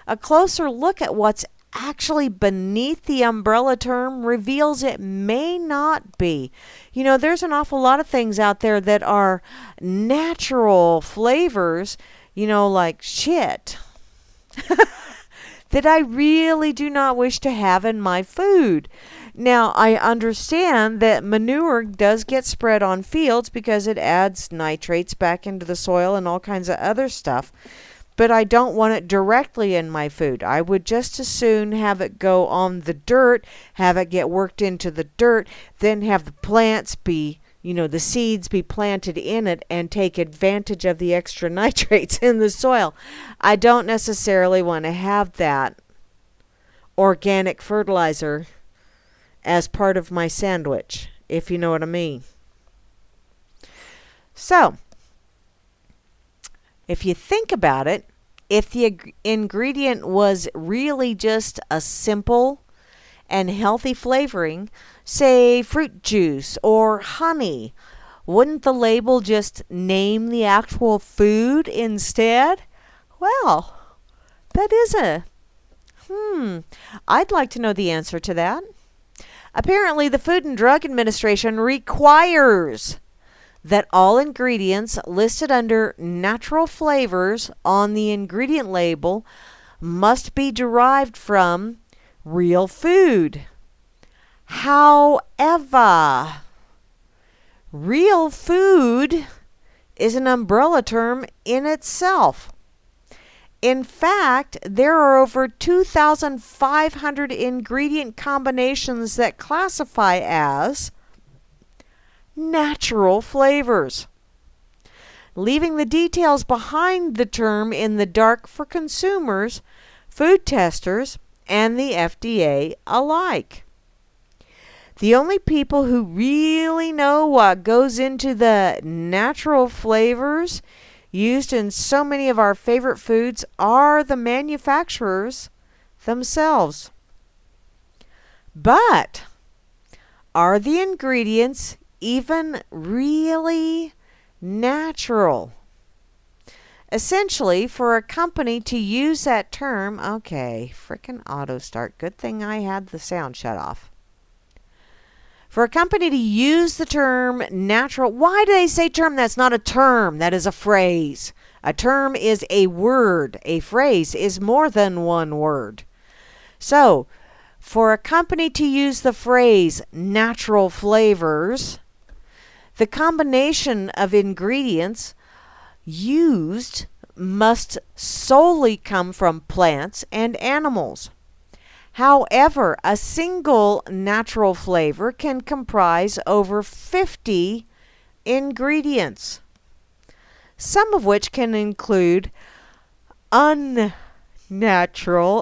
a closer look at what's actually beneath the umbrella term reveals it may not be. There's an awful lot of things out there that are natural flavors, like shit, that I really do not wish to have in my food. Now, I understand that manure does get spread on fields because it adds nitrates back into the soil and all kinds of other stuff. But I don't want it directly in my food. I would just as soon have it go on the dirt, have it get worked into the dirt, then have the plants be, the seeds be planted in it and take advantage of the extra nitrates in the soil. I don't necessarily want to have that organic fertilizer as part of my sandwich, if you know what I mean. So, if you think about it, if the ingredient was really just a simple and healthy flavoring, say fruit juice or honey, wouldn't the label just name the actual food instead? Well, that is I'd like to know the answer to that. Apparently, the Food and Drug Administration requires that all ingredients listed under natural flavors on the ingredient label must be derived from real food. However, real food is an umbrella term in itself. In fact, there are over 2,500 ingredient combinations that classify as natural flavors, leaving the details behind the term in the dark for consumers, food testers, and the FDA alike. The only people who really know what goes into the natural flavors used in so many of our favorite foods are the manufacturers themselves. But are the ingredients even really natural? Essentially, for a company to use that term, okay, frickin' auto start. Good thing I had the sound shut off. For a company to use the term natural, why do they say term? That's not a term, that is a phrase. A term is a word. A phrase is more than one word. So, for a company to use the phrase natural flavors, the combination of ingredients used must solely come from plants and animals. However, a single natural flavor can comprise over 50 ingredients, some of which can include unnatural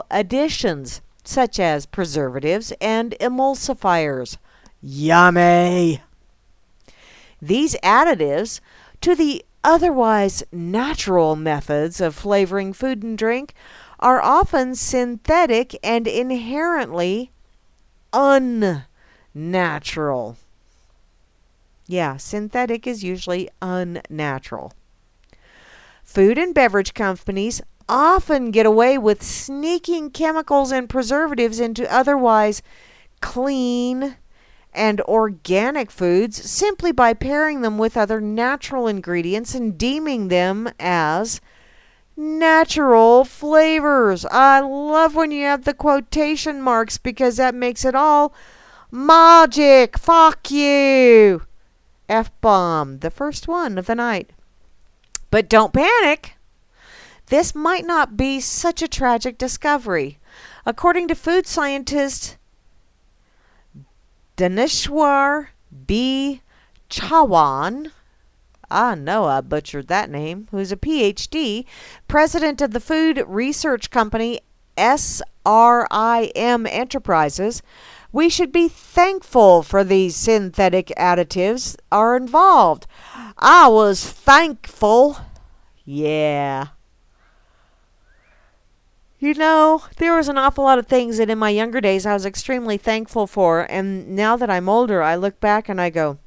additions, such as preservatives and emulsifiers. Yummy! These additives to the otherwise natural methods of flavoring food and drink are often synthetic and inherently unnatural. Yeah, synthetic is usually unnatural. Food and beverage companies often get away with sneaking chemicals and preservatives into otherwise clean and organic foods simply by pairing them with other natural ingredients and deeming them as natural flavors. I love when you have the quotation marks because that makes it all magic. Fuck you. F-bomb, the first one of the night. But don't panic. This might not be such a tragic discovery. According to food scientist Daneshwar B. Chauhan, I know I butchered that name, who's a PhD, president of the food research company SRIM Enterprises, we should be thankful for these synthetic additives are involved. I was thankful. Yeah. You know, there was an awful lot of things that in my younger days I was extremely thankful for, and now that I'm older, I look back and I go,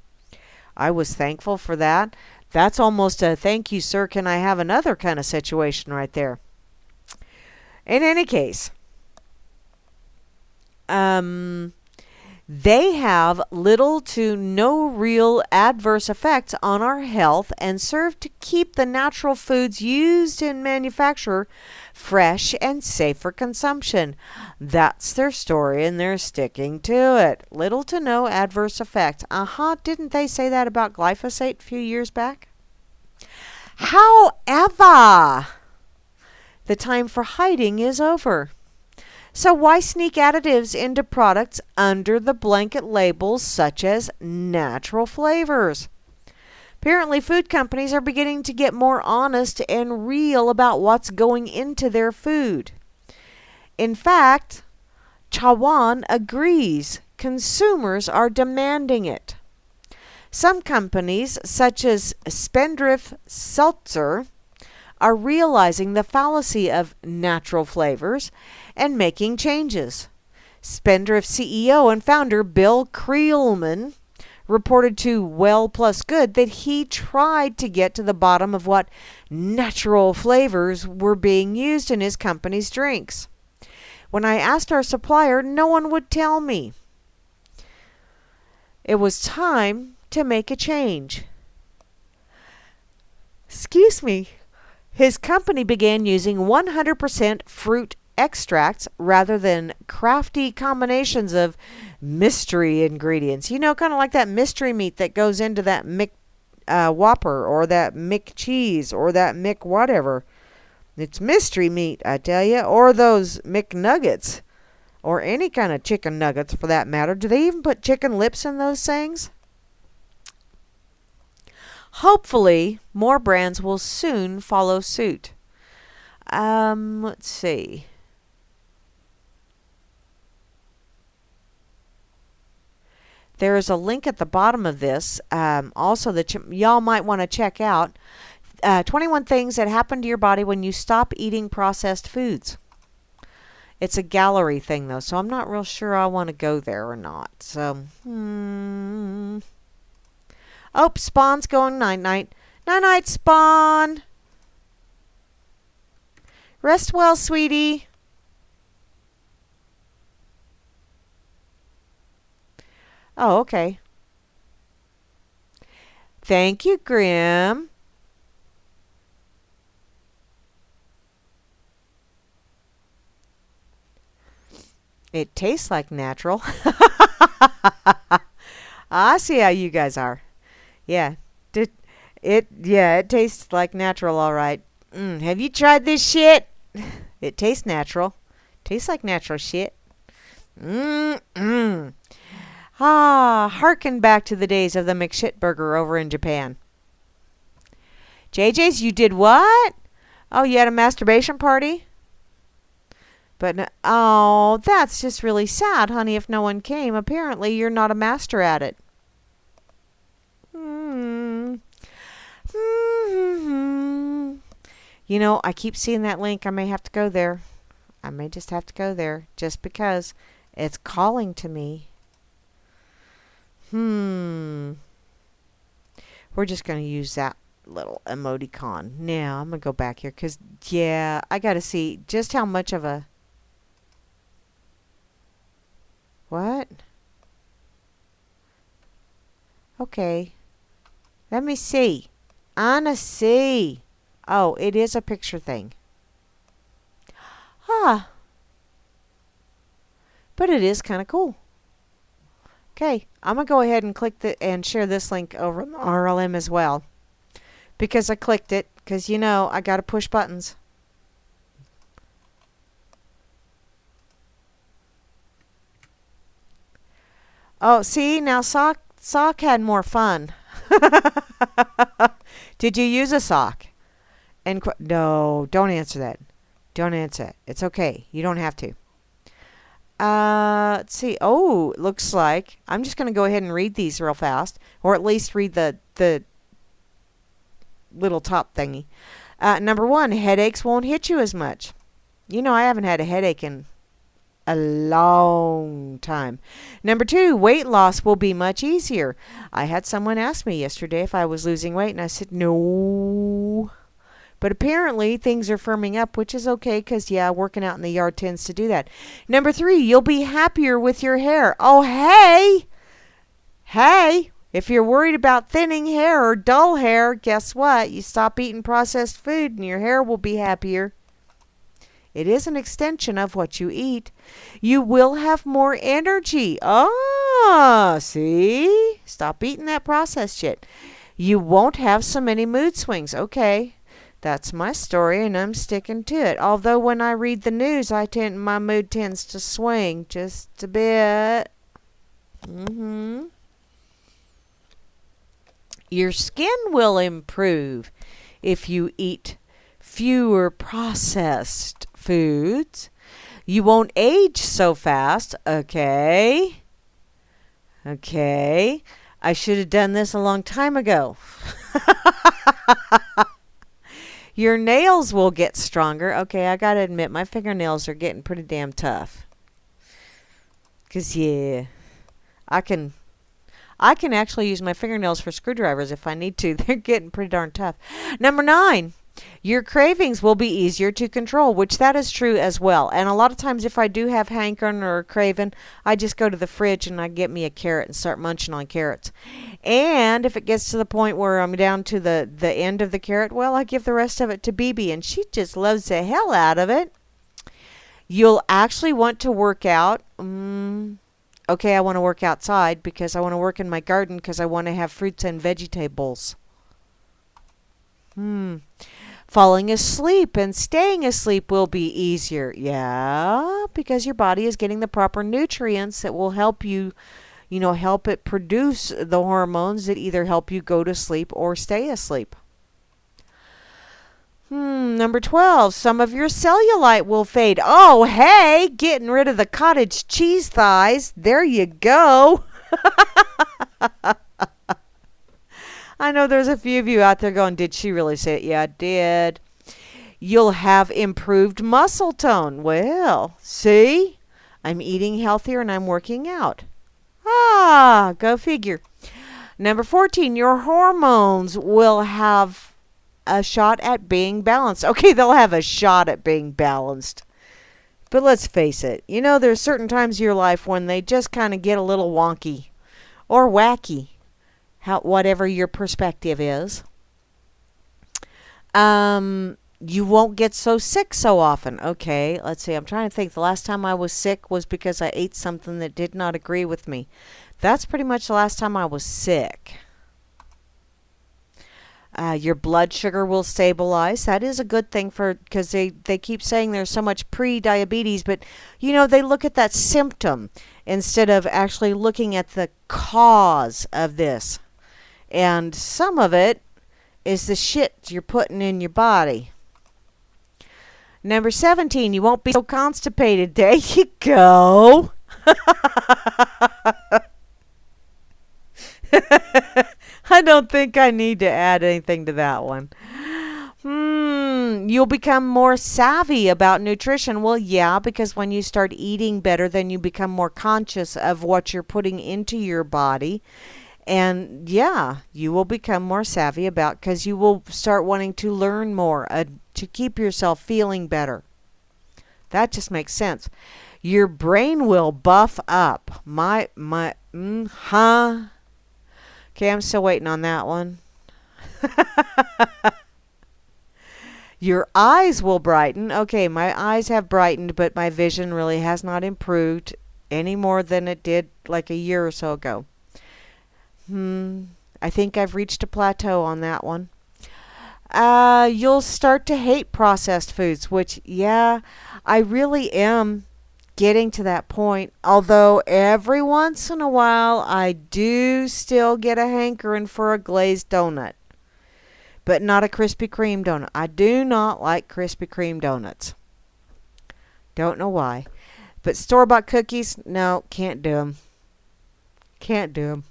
I was thankful for that. That's almost a thank you, sir, can I have another kind of situation right there. In any case, they have little to no real adverse effects on our health and serve to keep the natural foods used in manufacture fresh and safe for consumption. That's their story and they're sticking to it. Little to no adverse effect. Didn't they say that about glyphosate a few years back? However, the time for hiding is over. So why sneak additives into products under the blanket labels such as natural flavors? Apparently, food companies are beginning to get more honest and real about what's going into their food. In fact, Chauhan agrees consumers are demanding it. Some companies, such as Spendrift Seltzer, are realizing the fallacy of natural flavors and making changes. Spendrift CEO and founder Bill Creelman reported to Well Plus Good that he tried to get to the bottom of what natural flavors were being used in his company's drinks. When I asked our supplier, no one would tell me. It was time to make a change. Excuse me. His company began using 100% fruit extracts rather than crafty combinations of mystery ingredients. You know, kind of like that mystery meat that goes into that Mick Whopper or that Mick Cheese or that Mick whatever. It's mystery meat, I tell you. Or those McNuggets or any kind of chicken nuggets for that matter. Do they even put chicken lips in those things? Hopefully, more brands will soon follow suit. Let's see. There is a link at the bottom of this, also that y'all might want to check out. 21 things that happen to your body when you stop eating processed foods. It's a gallery thing, though, so I'm not real sure I want to go there or not. So, Oh, Spawn's going night-night. Night-night, Spawn. Rest well, sweetie. Oh, okay. Thank you, Grim. It tastes like natural. I see how you guys are. Yeah. It tastes like natural, all right. Have you tried this shit? It tastes natural. Tastes like natural shit. Harken back to the days of the McShitburger over in Japan. JJ's, you did what? Oh, you had a masturbation party? But, oh, that's just really sad, honey, if no one came. Apparently, you're not a master at it. You know, I keep seeing that link. I may have to go there. I may just have to go there just because it's calling to me. We're just going to use that little emoticon. Now, I'm going to go back here because, yeah, I got to see just how much of a... What? Okay. Let me see. Anna see. Oh, it is a picture thing. But it is kind of cool. Okay, I'm going to go ahead and click and share this link over on the RLM as well. Because I clicked it. Because, you know, I got to push buttons. Oh, see? Now Sock had more fun. Did you use a sock? And no, don't answer that. Don't answer it. It's okay. You don't have to. Let's see. Oh, looks like I'm just going to go ahead and read these real fast, or at least read the little top thingy. Number 1, headaches won't hit you as much. You know, I haven't had a headache in a long time. Number 2, weight loss will be much easier. I had someone ask me yesterday if I was losing weight, and I said no. But apparently things are firming up, which is okay because, yeah, working out in the yard tends to do that. Number 3, you'll be happier with your hair. Oh, hey! Hey! If you're worried about thinning hair or dull hair, guess what? You stop eating processed food and your hair will be happier. It is an extension of what you eat. You will have more energy. Ah, see? Stop eating that processed shit. You won't have so many mood swings. Okay. That's my story, and I'm sticking to it. Although when I read the news, my mood tends to swing just a bit. Your skin will improve if you eat fewer processed foods. You won't age so fast. Okay. I should have done this a long time ago. Your nails will get stronger. Okay, I gotta admit, my fingernails are getting pretty damn tough. Because, yeah, I can actually use my fingernails for screwdrivers if I need to. They're getting pretty darn tough. Number 9, your cravings will be easier to control, which that is true as well. And a lot of times if I do have hankering or a craving, I just go to the fridge and I get me a carrot and start munching on carrots. And if it gets to the point where I'm down to the end of the carrot, well, I give the rest of it to BB, and she just loves the hell out of it. You'll actually want to work out. Okay, I want to work outside because I want to work in my garden because I want to have fruits and vegetables. Falling asleep and staying asleep will be easier. Yeah, because your body is getting the proper nutrients that will help you, help it produce the hormones that either help you go to sleep or stay asleep. Number 12, some of your cellulite will fade. Oh, hey, getting rid of the cottage cheese thighs. There you go. I know there's a few of you out there going, did she really say it? Yeah, I did. You'll have improved muscle tone. Well, see? I'm eating healthier and I'm working out. Go figure. Number 14, your hormones will have a shot at being balanced. Okay, they'll have a shot at being balanced. But let's face it. There's certain times in your life when they just kind of get a little wonky or wacky. Whatever your perspective is. You won't get so sick so often. Okay, let's see. I'm trying to think. The last time I was sick was because I ate something that did not agree with me. That's pretty much the last time I was sick. Your blood sugar will stabilize. That is a good thing because they keep saying there's so much pre-diabetes, but they look at that symptom instead of actually looking at the cause of this. And some of it is the shit you're putting in your body. Number 17, you won't be so constipated. There you go. I don't think I need to add anything to that one. You'll become more savvy about nutrition. Well, yeah, because when you start eating better, then you become more conscious of what you're putting into your body. And yeah, you will become more savvy about, because you will start wanting to learn more to keep yourself feeling better. That just makes sense. Your brain will buff up. Okay, I'm still waiting on that one. Your eyes will brighten. Okay, my eyes have brightened, but my vision really has not improved any more than it did like a year or so ago. I think I've reached a plateau on that one. You'll start to hate processed foods, which, yeah, I really am getting to that point. Although every once in a while, I do still get a hankering for a glazed donut. But not a Krispy Kreme donut. I do not like Krispy Kreme donuts. Don't know why. But store-bought cookies, no, can't do them. Can't do them.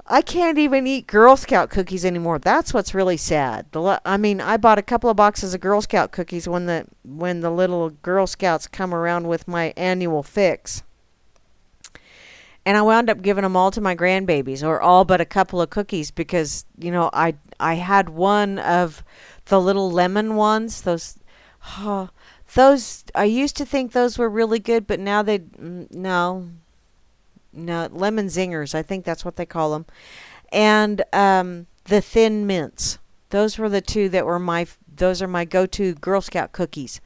I can't even eat Girl Scout cookies anymore. That's what's really sad. I bought a couple of boxes of Girl Scout cookies when the little Girl Scouts come around with my annual fix. And I wound up giving them all to my grandbabies, or all but a couple of cookies, because, I had one of the little lemon ones. Those, I used to think those were really good, but now no, lemon zingers, I think that's what they call them. And the thin mints. Those were the two that were those are my go-to Girl Scout cookies.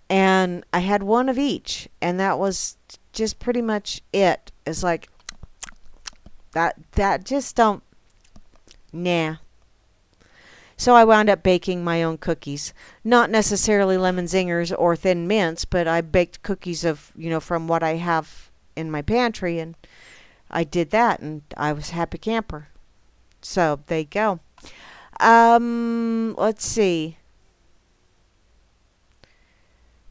And I had one of each, and that was just pretty much it. It's like that just don't, nah. So I wound up baking my own cookies. Not necessarily lemon zingers or thin mints, but I baked cookies of, from what I have in my pantry, and I did that, and I was a happy camper. So there you go. Let's see.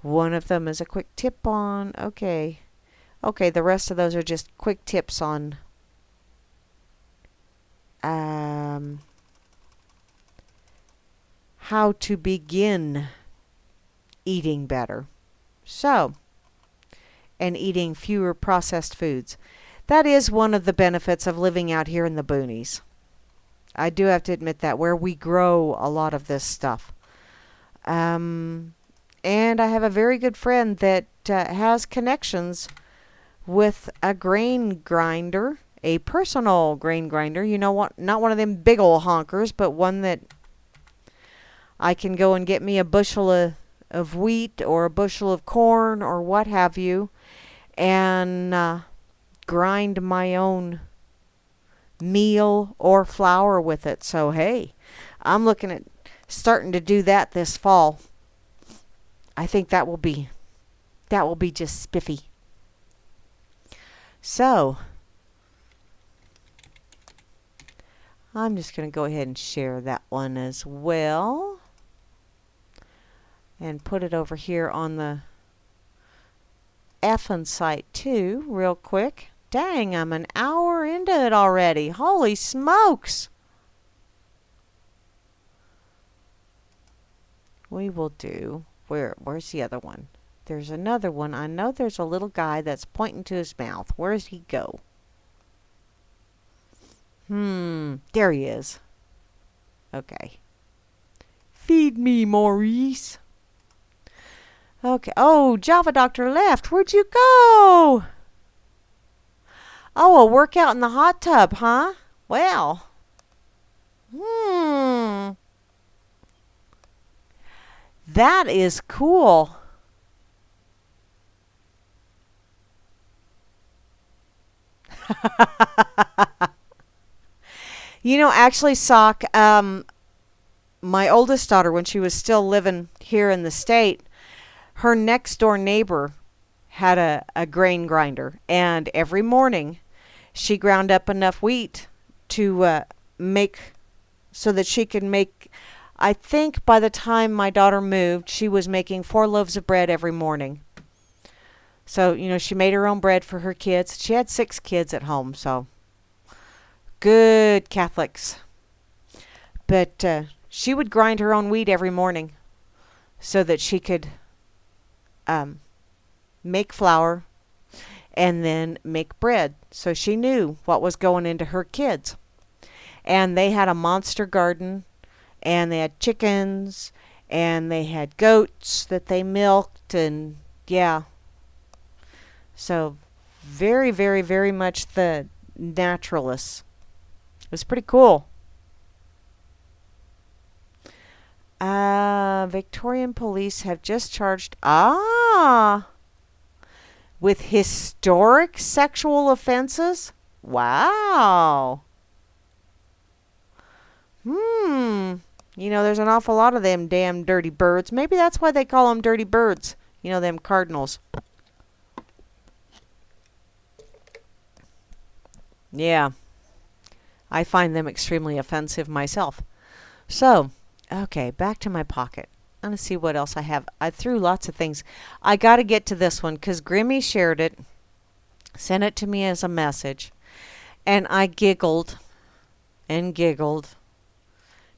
One of them is a quick tip on, okay, the rest of those are just quick tips on how to begin eating better. So, and eating fewer processed foods. That is one of the benefits of living out here in the boonies. I do have to admit that, where we grow a lot of this stuff. And I have a very good friend that has connections with a grain grinder, a personal grain grinder. Not one of them big ol' honkers, but one that I can go and get me a bushel of wheat or a bushel of corn or what have you, and grind my own meal or flour with it. So hey, I'm looking at starting to do that this fall. I think that will be just spiffy. So I'm just going to go ahead and share that one as well, and put it over here on the effing site too, real quick. Dang, I'm an hour into it already. Holy smokes. We will do, where's the other one? There's another one. I know there's a little guy that's pointing to his mouth. Where does he go? There he is. Okay. Feed me, Maurice. Okay. Oh, Java Doctor left. Where'd you go? Oh, a workout in the hot tub, huh? Well. That is cool. Actually, Sock, my oldest daughter, when she was still living here in the state, her next door neighbor had a grain grinder, and every morning she ground up enough wheat to make, so that she could make, I think by the time my daughter moved, she was making 4 loaves of bread every morning. So, she made her own bread for her kids. She had 6 kids at home, so good Catholics. But she would grind her own wheat every morning so that she could make flour. and then make bread. So she knew what was going into her kids. And they had a monster garden, and they had chickens, and they had goats that they milked, and yeah. So very, very, very much the naturalists. It was pretty cool. Victorian police have just charged with historic sexual offenses. Wow. There's an awful lot of them damn dirty birds. Maybe that's why they call them dirty birds. Them cardinals. Yeah. I find them extremely offensive myself. So, okay, back to my pocket. I'm going to see what else I have. I threw lots of things. I got to get to this one because Grammy shared it, sent it to me as a message, and I giggled and giggled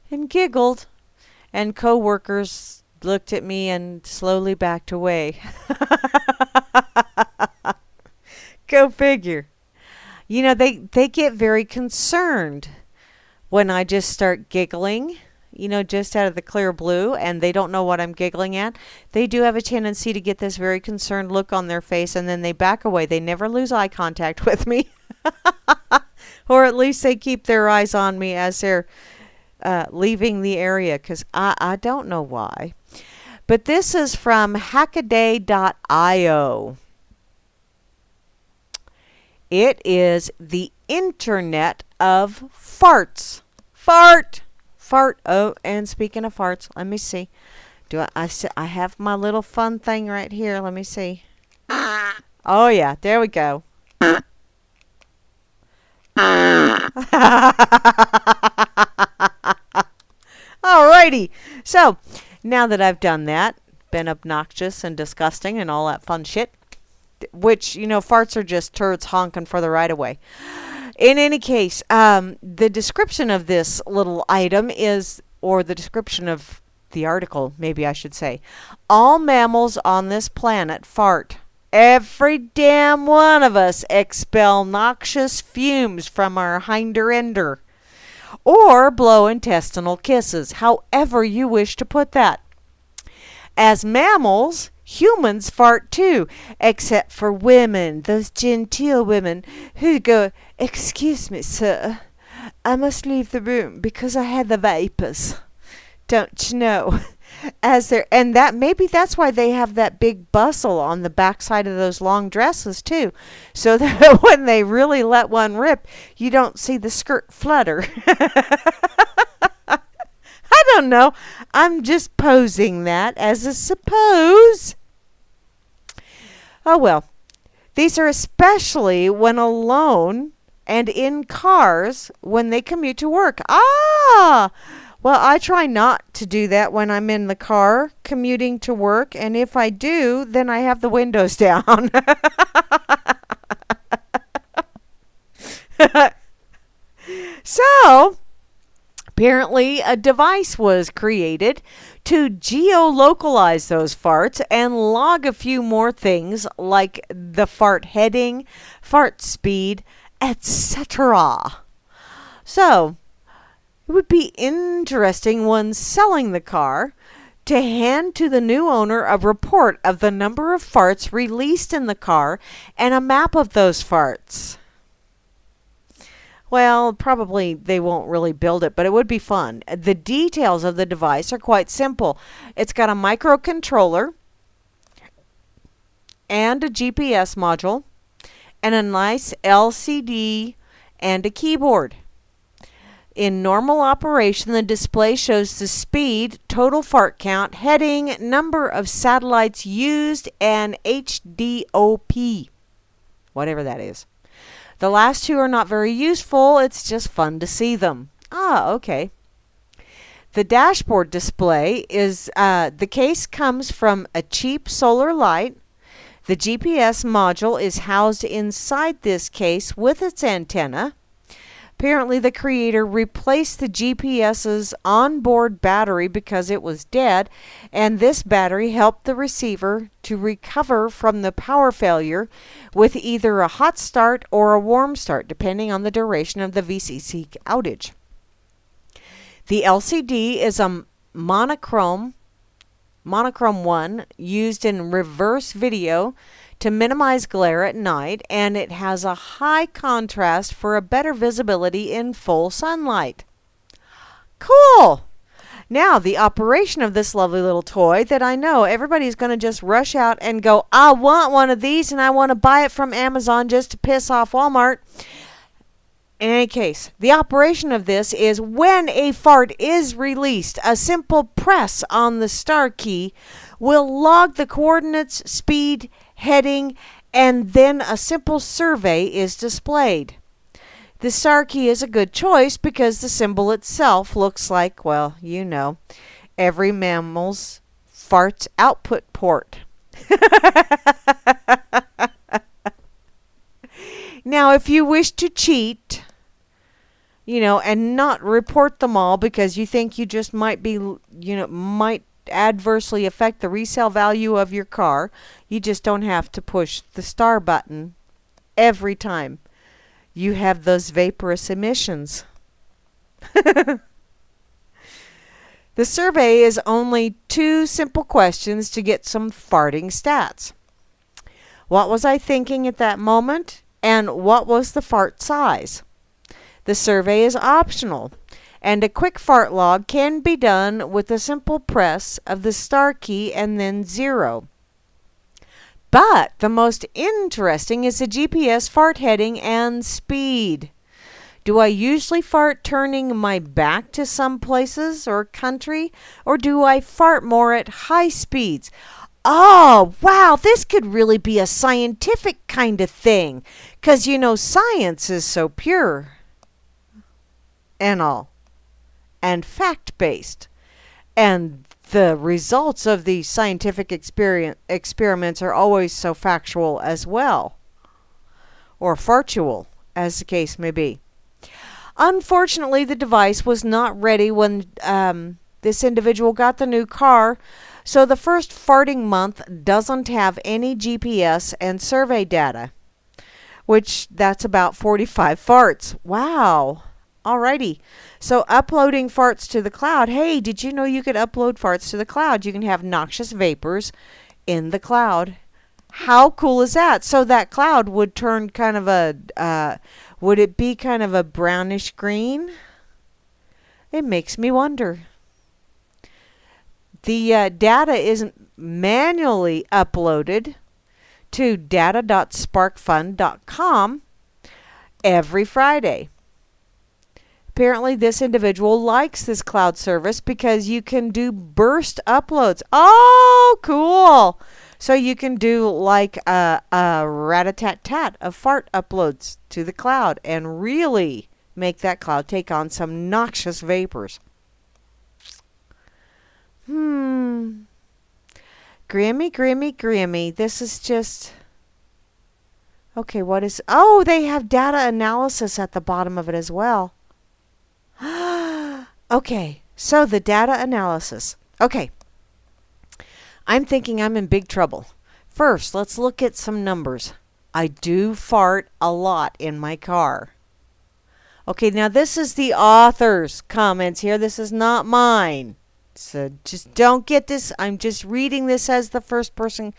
and giggled, and coworkers looked at me and slowly backed away. Go figure. They get very concerned when I just start giggling, just out of the clear blue, and they don't know what I'm giggling at. They do have a tendency to get this very concerned look on their face, and then they back away. They never lose eye contact with me. Or at least they keep their eyes on me as they're leaving the area, because I don't know why. But this is from WHACK-A-DOODLE. It is the internet of farts. Fart. Oh, and speaking of farts, let me see. I have my little fun thing right here. Let me see. Oh, yeah. There we go. Alrighty. So, now that I've done that, been obnoxious and disgusting and all that fun shit, which, farts are just turds honking for the right of way. In any case, the description of this little item is, or the description of the article, maybe I should say, all mammals on this planet fart. Every damn one of us expel noxious fumes from our hinder ender, or blow intestinal kisses, however you wish to put that. As mammals, humans fart too, except for women, those genteel women who go, "Excuse me, sir, I must leave the room because I had the vapors. Don't you know?" And maybe that's why they have that big bustle on the backside of those long dresses too, so that when they really let one rip, you don't see the skirt flutter. I don't know. I'm just posing that as a suppose. Oh well. These are especially when alone and in cars when they commute to work. Well, I try not to do that when I'm in the car commuting to work, and if I do, then I have the windows down. So, apparently a device was created to geolocalize those farts and log a few more things like the fart heading, fart speed, etc. So, it would be interesting when selling the car to hand to the new owner a report of the number of farts released in the car and a map of those farts. Well, probably they won't really build it, but it would be fun. The details of the device are quite simple. It's got a microcontroller and a GPS module and a nice LCD and a keyboard. In normal operation, the display shows the speed, total fart count, heading, number of satellites used, and HDOP, whatever that is. The last two are not very useful. It's just fun to see them. Okay. The dashboard display is, the case comes from a cheap solar light. The GPS module is housed inside this case with its antenna. Apparently, the creator replaced the GPS's onboard battery because it was dead, and this battery helped the receiver to recover from the power failure with either a hot start or a warm start, depending on the duration of the VCC outage. The LCD is a monochrome 1 used in reverse video to minimize glare at night, and it has a high contrast for a better visibility in full sunlight. Cool! Now, the operation of this lovely little toy that I know everybody's going to just rush out and go, I want one of these and I want to buy it from Amazon just to piss off Walmart. In any case, the operation of this is when a fart is released, a simple press on the star key will log the coordinates, speed, heading, and then a simple survey is displayed. The star key is a good choice because the symbol itself looks like, well, you know, every mammal's fart's output port. Now, if you wish to cheat, and not report them all because you think you just might be, might adversely affect the resale value of your car, you just don't have to push the star button every time you have those vaporous emissions. The survey is only 2 simple questions to get some farting stats. What was I thinking at that moment? And what was the fart size? The survey is optional, and a quick fart log can be done with a simple press of the star key and then 0. But the most interesting is the GPS fart heading and speed. Do I usually fart turning my back to some places or country, or do I fart more at high speeds? Oh, wow, this could really be a scientific kind of thing, 'cause science is so pure and all, and fact-based, and the results of the scientific experiments are always so factual as well, or fartual, as the case may be. Unfortunately, the device was not ready when this individual got the new car, so the first farting month doesn't have any GPS and survey data, which that's about 45 farts. Wow. Alrighty. So uploading farts to the cloud. Hey, did you know you could upload farts to the cloud? You can have noxious vapors in the cloud. How cool is that? So that cloud would turn kind of would it be kind of a brownish green? It makes me wonder. The data isn't manually uploaded to data.sparkfun.com every Friday. Apparently, this individual likes this cloud service because you can do burst uploads. Oh, cool. So you can do like a rat-a-tat-tat of fart uploads to the cloud and really make that cloud take on some noxious vapors. Grammy. This is just... Okay, what is... Oh, they have data analysis at the bottom of it as well. Okay, so the data analysis. Okay, I'm thinking I'm in big trouble. First, let's look at some numbers. I do fart a lot in my car. Okay, now this is the author's comments here. This is not mine. So just don't get this. I'm just reading this as the first person.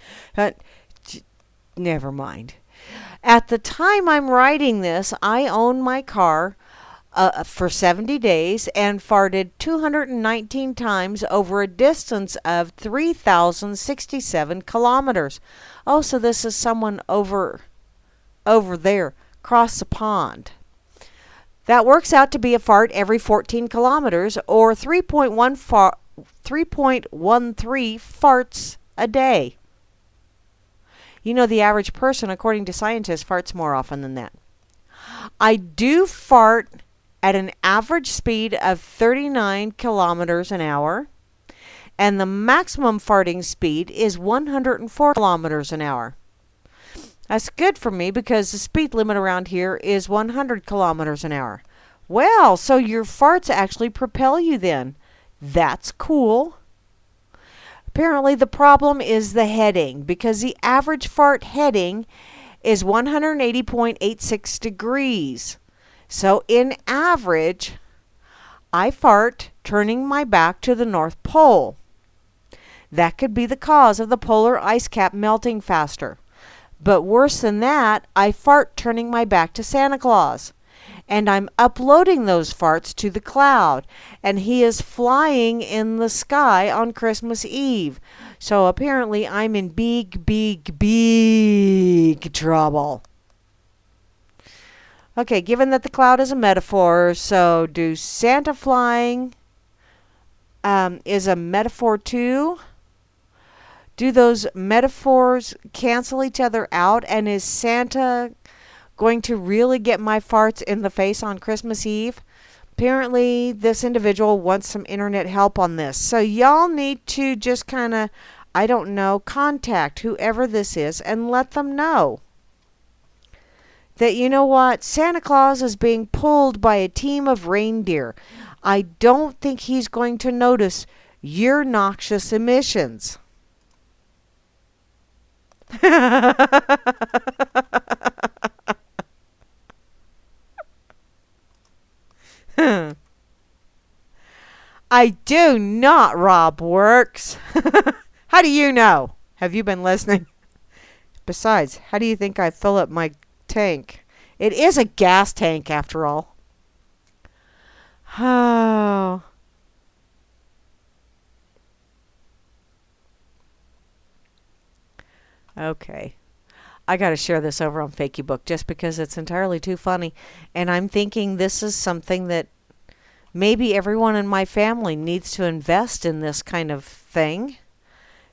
Never mind. At the time I'm writing this, I own my car for 70 days and farted 219 times over a distance of 3,067 kilometers. Oh, so this is someone over there, across the pond. That works out to be a fart every 14 kilometers or 3.13 farts a day. The average person, according to scientists, farts more often than that. I do fart at an average speed of 39 kilometers an hour, and the maximum farting speed is 104 kilometers an hour. That's good for me because the speed limit around here is 100 kilometers an hour. Well, so your farts actually propel you then. That's cool. Apparently the problem is the heading, because the average fart heading is 180.86 degrees. So in average, I fart turning my back to the North Pole. That could be the cause of the polar ice cap melting faster. But worse than that, I fart turning my back to Santa Claus. And I'm uploading those farts to the cloud. And he is flying in the sky on Christmas Eve. So apparently I'm in big, big, big trouble. Okay, given that the cloud is a metaphor, so do Santa flying is a metaphor too? Do those metaphors cancel each other out? And is Santa going to really get my farts in the face on Christmas Eve? Apparently, this individual wants some internet help on this. So y'all need to just kind of, I don't know, contact whoever this is and let them know that, you know what, Santa Claus is being pulled by a team of reindeer. I don't think he's going to notice your noxious emissions. I do not rob works. How do you know? Have you been listening? Besides, how do you think I fill up my tank? It is a gas tank after all. Oh. Okay. I got to share this over on Fakeybook just because it's entirely too funny. And I'm thinking this is something that maybe everyone in my family needs to invest in, this kind of thing.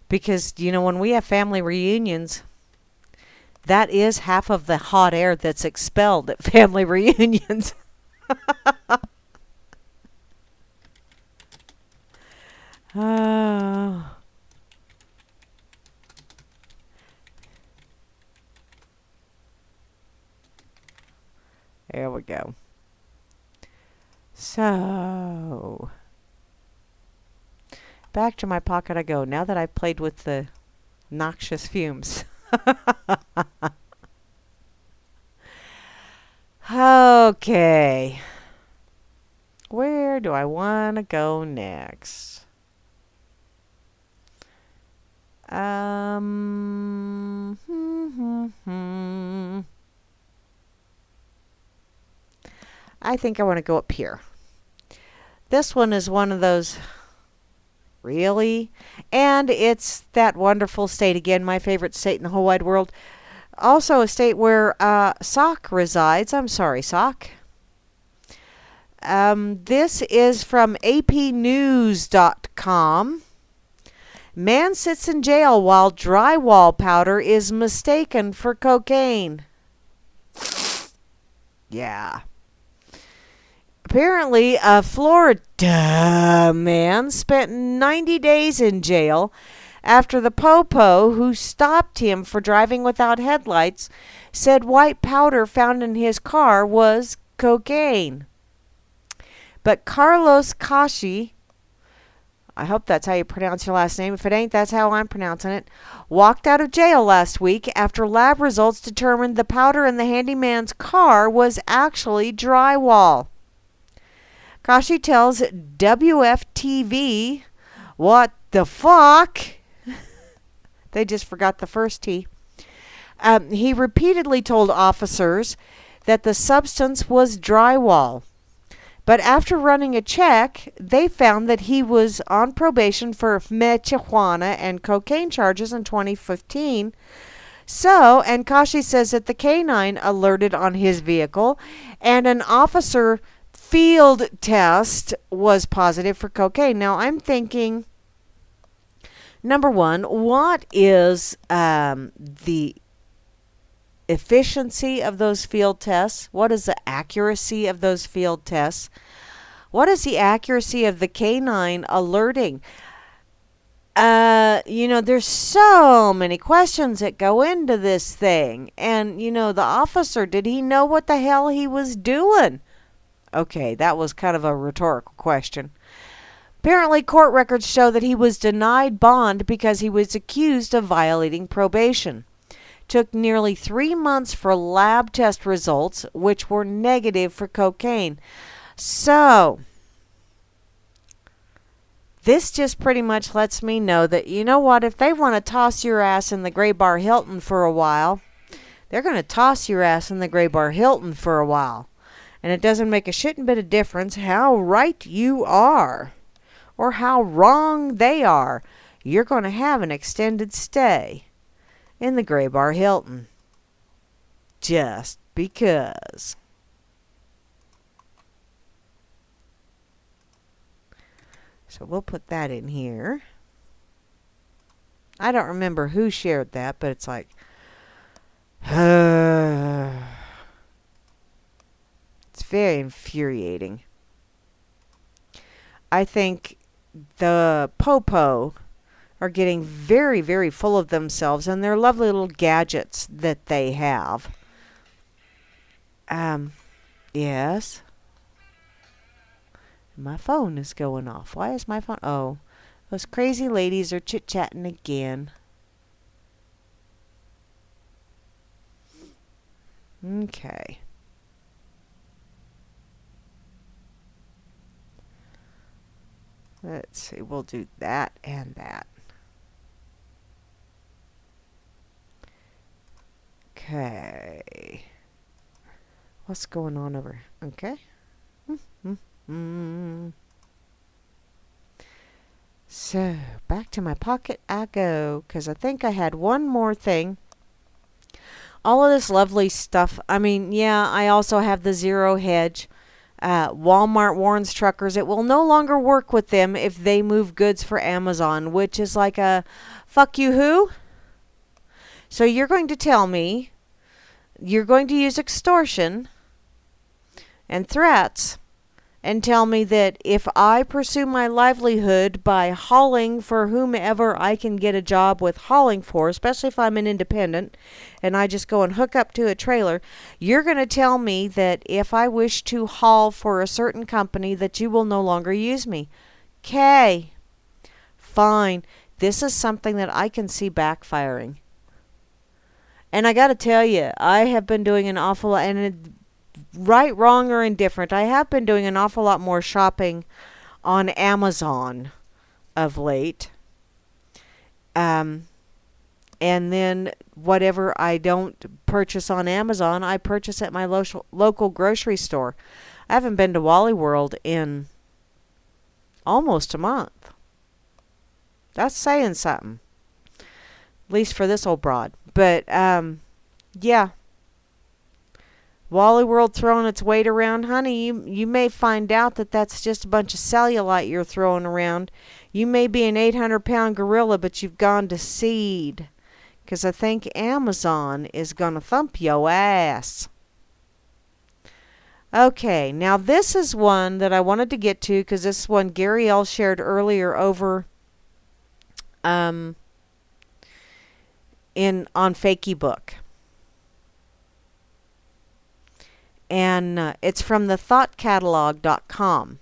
Because, you know, when we have family reunions, that is half of the hot air that's expelled at family reunions. Oh. There we go. So, back to my pocket I go, now that I've played with the noxious fumes. Okay. Where do I want to go next? I think I want to go up here. This one is one of those, really? And it's that wonderful state, again, my favorite state in the whole wide world. Also a state where Sock resides. I'm sorry, Sock. This is from apnews.com. Man sits in jail while drywall powder is mistaken for cocaine. Yeah. Apparently, a Florida man spent 90 days in jail after the popo who stopped him for driving without headlights said white powder found in his car was cocaine. But Carlos Kashi, I hope that's how you pronounce your last name. If it ain't, that's how I'm pronouncing it, walked out of jail last week after lab results determined the powder in the handyman's car was actually drywall. Kashi tells WFTV, what the fuck? They just forgot the first T. He repeatedly told officers that the substance was drywall. But after running a check, they found that he was on probation for marijuana and cocaine charges in 2015. So, and Kashi says that the canine alerted on his vehicle and an officer field test was positive for cocaine. Now, I'm thinking, number one, what is the efficiency of those field tests? What is the accuracy of those field tests? What is the accuracy of the canine alerting? There's so many questions that go into this thing. And, the officer, did he know what the hell he was doing? Okay, that was kind of a rhetorical question. Apparently, court records show that he was denied bond because he was accused of violating probation. Took nearly 3 months for lab test results, which were negative for cocaine. So, this just pretty much lets me know that, you know what, if they want to toss your ass in the Gray Bar Hilton for a while, they're going to toss your ass in the Gray Bar Hilton for a while. And it doesn't make a shitting bit of difference how right you are or how wrong they are. You're going to have an extended stay in the Gray Bar Hilton. Just because. So we'll put that in here. I don't remember who shared that, but it's like, it's very infuriating. I think the Popo are getting very, very full of themselves and their lovely little gadgets that they have. Yes. My phone is going off. Why is my phone? Oh, those crazy ladies are chit-chatting again. Okay. Let's see. We'll do that and that. Okay. What's going on over? Okay. So, back to my pocket I go, because I think I had one more thing. All of this lovely stuff. I mean, yeah, I also have the zero hedge. Walmart warns truckers it will no longer work with them if they move goods for Amazon, which is like a fuck you who? So you're going to tell me you're going to use extortion and threats and tell me that if I pursue my livelihood by hauling for whomever I can get a job with hauling for, especially if I'm an independent and I just go and hook up to a trailer, you're going to tell me that if I wish to haul for a certain company that you will no longer use me. Okay, fine. This is something that I can see backfiring. And I got to tell you, I have been doing an awful lot, and right, wrong, or indifferent, I have been doing an awful lot more shopping on Amazon of late. And then whatever I don't purchase on Amazon, I purchase at my local grocery store. I haven't been to Wally World in almost a month. That's saying something. At least for this old broad. But, yeah. Wally World throwing its weight around, honey, you may find out that that's just a bunch of cellulite you're throwing around. You may be an 800-pound gorilla, but you've gone to seed. Because I think Amazon is going to thump your ass. Okay, now this is one that I wanted to get to because this is one Gary L. shared earlier over on Fakey Book. And it's from the thoughtcatalog.com.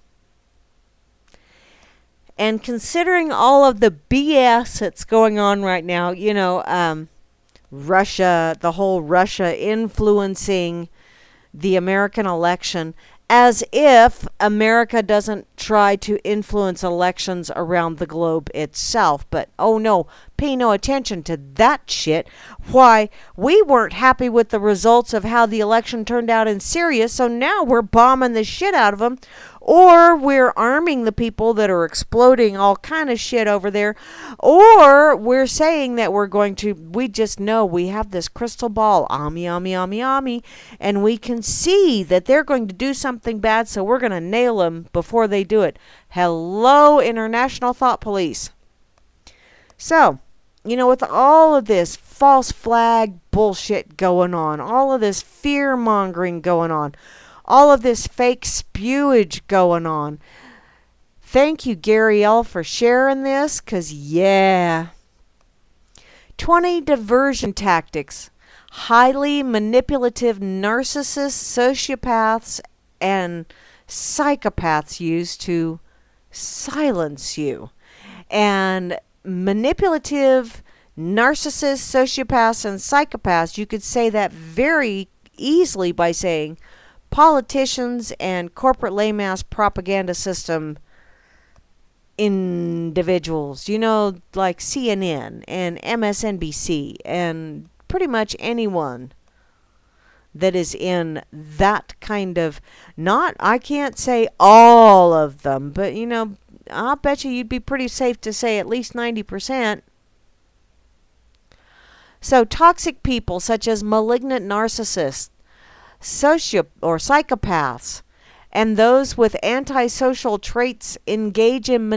And considering all of the BS that's going on right now, you know, Russia, the whole Russia influencing the American election, as if America doesn't try to influence elections around the globe itself. But, oh no, pay no attention to that shit. Why, we weren't happy with the results of how the election turned out in Syria, so now we're bombing the shit out of them. Or we're arming the people that are exploding all kind of shit over there. Or we're saying that we just know we have this crystal ball, ami, and we can see that they're going to do something bad, so we're going to nail them before they do it. Hello, International Thought Police. So, you know, with all of this false flag bullshit going on, all of this fear mongering going on, all of this fake spewage going on. Thank you, Gary L., for sharing this, because, yeah. 20 diversion tactics. Highly manipulative narcissists, sociopaths, and psychopaths use to silence you. And manipulative narcissists, sociopaths, and psychopaths, you could say that very easily by saying politicians and corporate lame-ass propaganda system individuals, like CNN and MSNBC and pretty much anyone that is in that kind of, I can't say all of them, but I'll bet you'd be pretty safe to say at least 90%. So toxic people such as malignant narcissists, or psychopaths, and those with antisocial traits engage in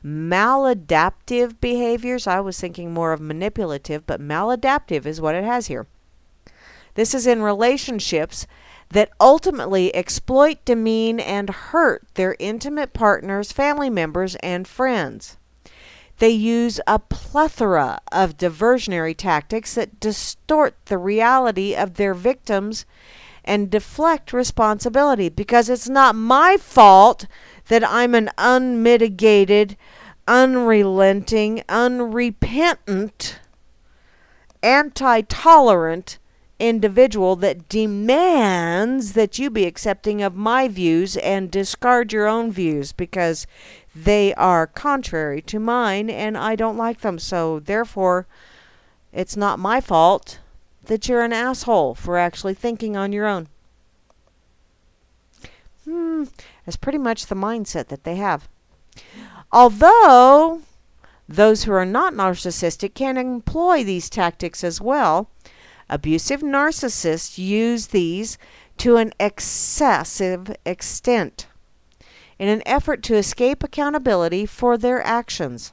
maladaptive behaviors. I was thinking more of manipulative, but maladaptive is what it has here. This is in relationships that ultimately exploit, demean, and hurt their intimate partners, family members, and friends. They use a plethora of diversionary tactics that distort the reality of their victims and deflect responsibility, because it's not my fault that I'm an unmitigated, unrelenting, unrepentant, anti-tolerant individual that demands that you be accepting of my views and discard your own views because they are contrary to mine and I don't like them. So therefore, it's not my fault that you're an asshole for actually thinking on your own. That's pretty much the mindset that they have. Although those who are not narcissistic can employ these tactics as well, abusive narcissists use these to an excessive extent in an effort to escape accountability for their actions.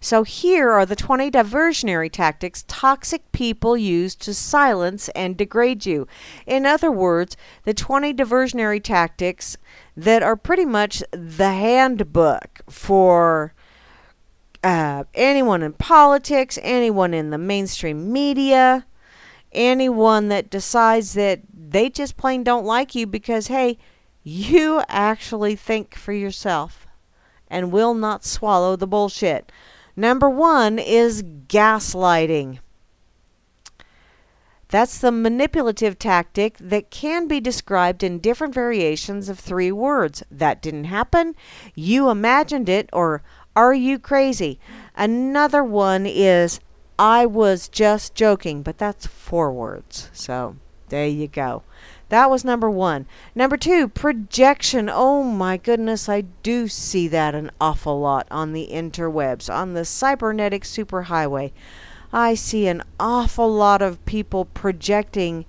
So here are the 20 diversionary tactics toxic people use to silence and degrade you. In other words, the 20 diversionary tactics that are pretty much the handbook for anyone in politics, anyone in the mainstream media, anyone that decides that they just plain don't like you because, hey, you actually think for yourself and will not swallow the bullshit. Number 1 is gaslighting. That's the manipulative tactic that can be described in different variations of 3 words. That didn't happen. You imagined it, or are you crazy? Another one is I was just joking, but that's 4 words. So there you go. That was number 1. Number 2, projection. Oh my goodness, I do see that an awful lot on the interwebs, on the cybernetic superhighway. I see an awful lot of people projecting,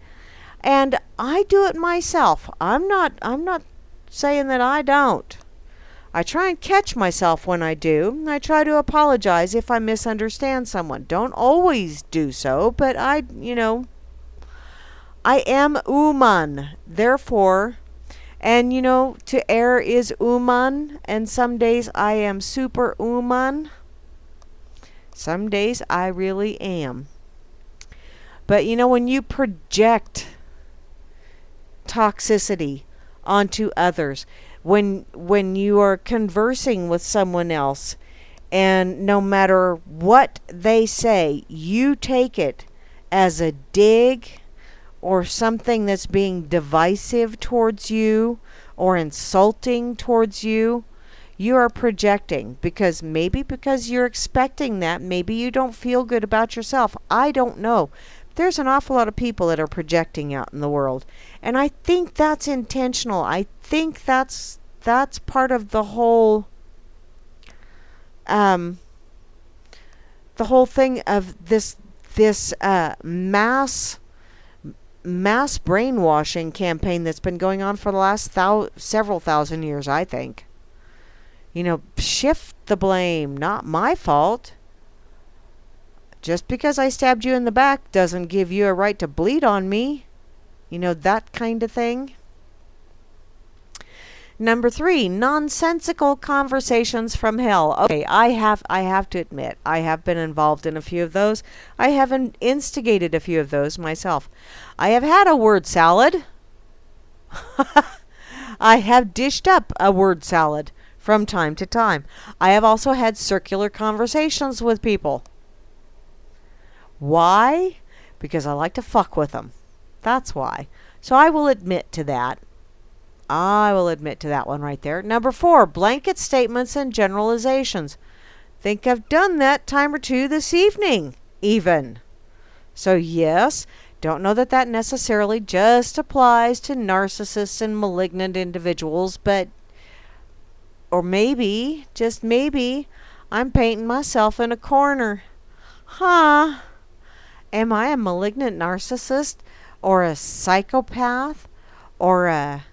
and I do it myself. I'm not saying that I don't. I try and catch myself when I do. I try to apologize if I misunderstand someone. Don't always do so, but I am human, therefore, and to err is human, and some days I am super human. Some days I really am. But when you project toxicity onto others, when you are conversing with someone else, and no matter what they say, you take it as a dig, or something that's being divisive towards you or insulting towards you, you are projecting, because you're expecting that. Maybe you don't feel good about yourself. I don't know. There's an awful lot of people that are projecting out in the world, and I think that's intentional. I think that's part of the whole thing of this mass brainwashing campaign that's been going on for the last several thousand years, I think. Shift the blame. Not my fault. Just because I stabbed you in the back doesn't give you a right to bleed on me. That kind of thing. Number 3, nonsensical conversations from hell. Okay, I have to admit, I have been involved in a few of those. I have instigated a few of those myself. I have had a word salad. I have dished up a word salad from time to time. I have also had circular conversations with people. Why? Because I like to fuck with them. That's why. So I will admit to that. I will admit to that one right there. Number 4, blanket statements and generalizations. Think I've done that time or two this evening, even. So yes, don't know that that necessarily just applies to narcissists and malignant individuals, but, or maybe, just maybe, I'm painting myself in a corner. Huh? Am I a malignant narcissist, or a psychopath, or a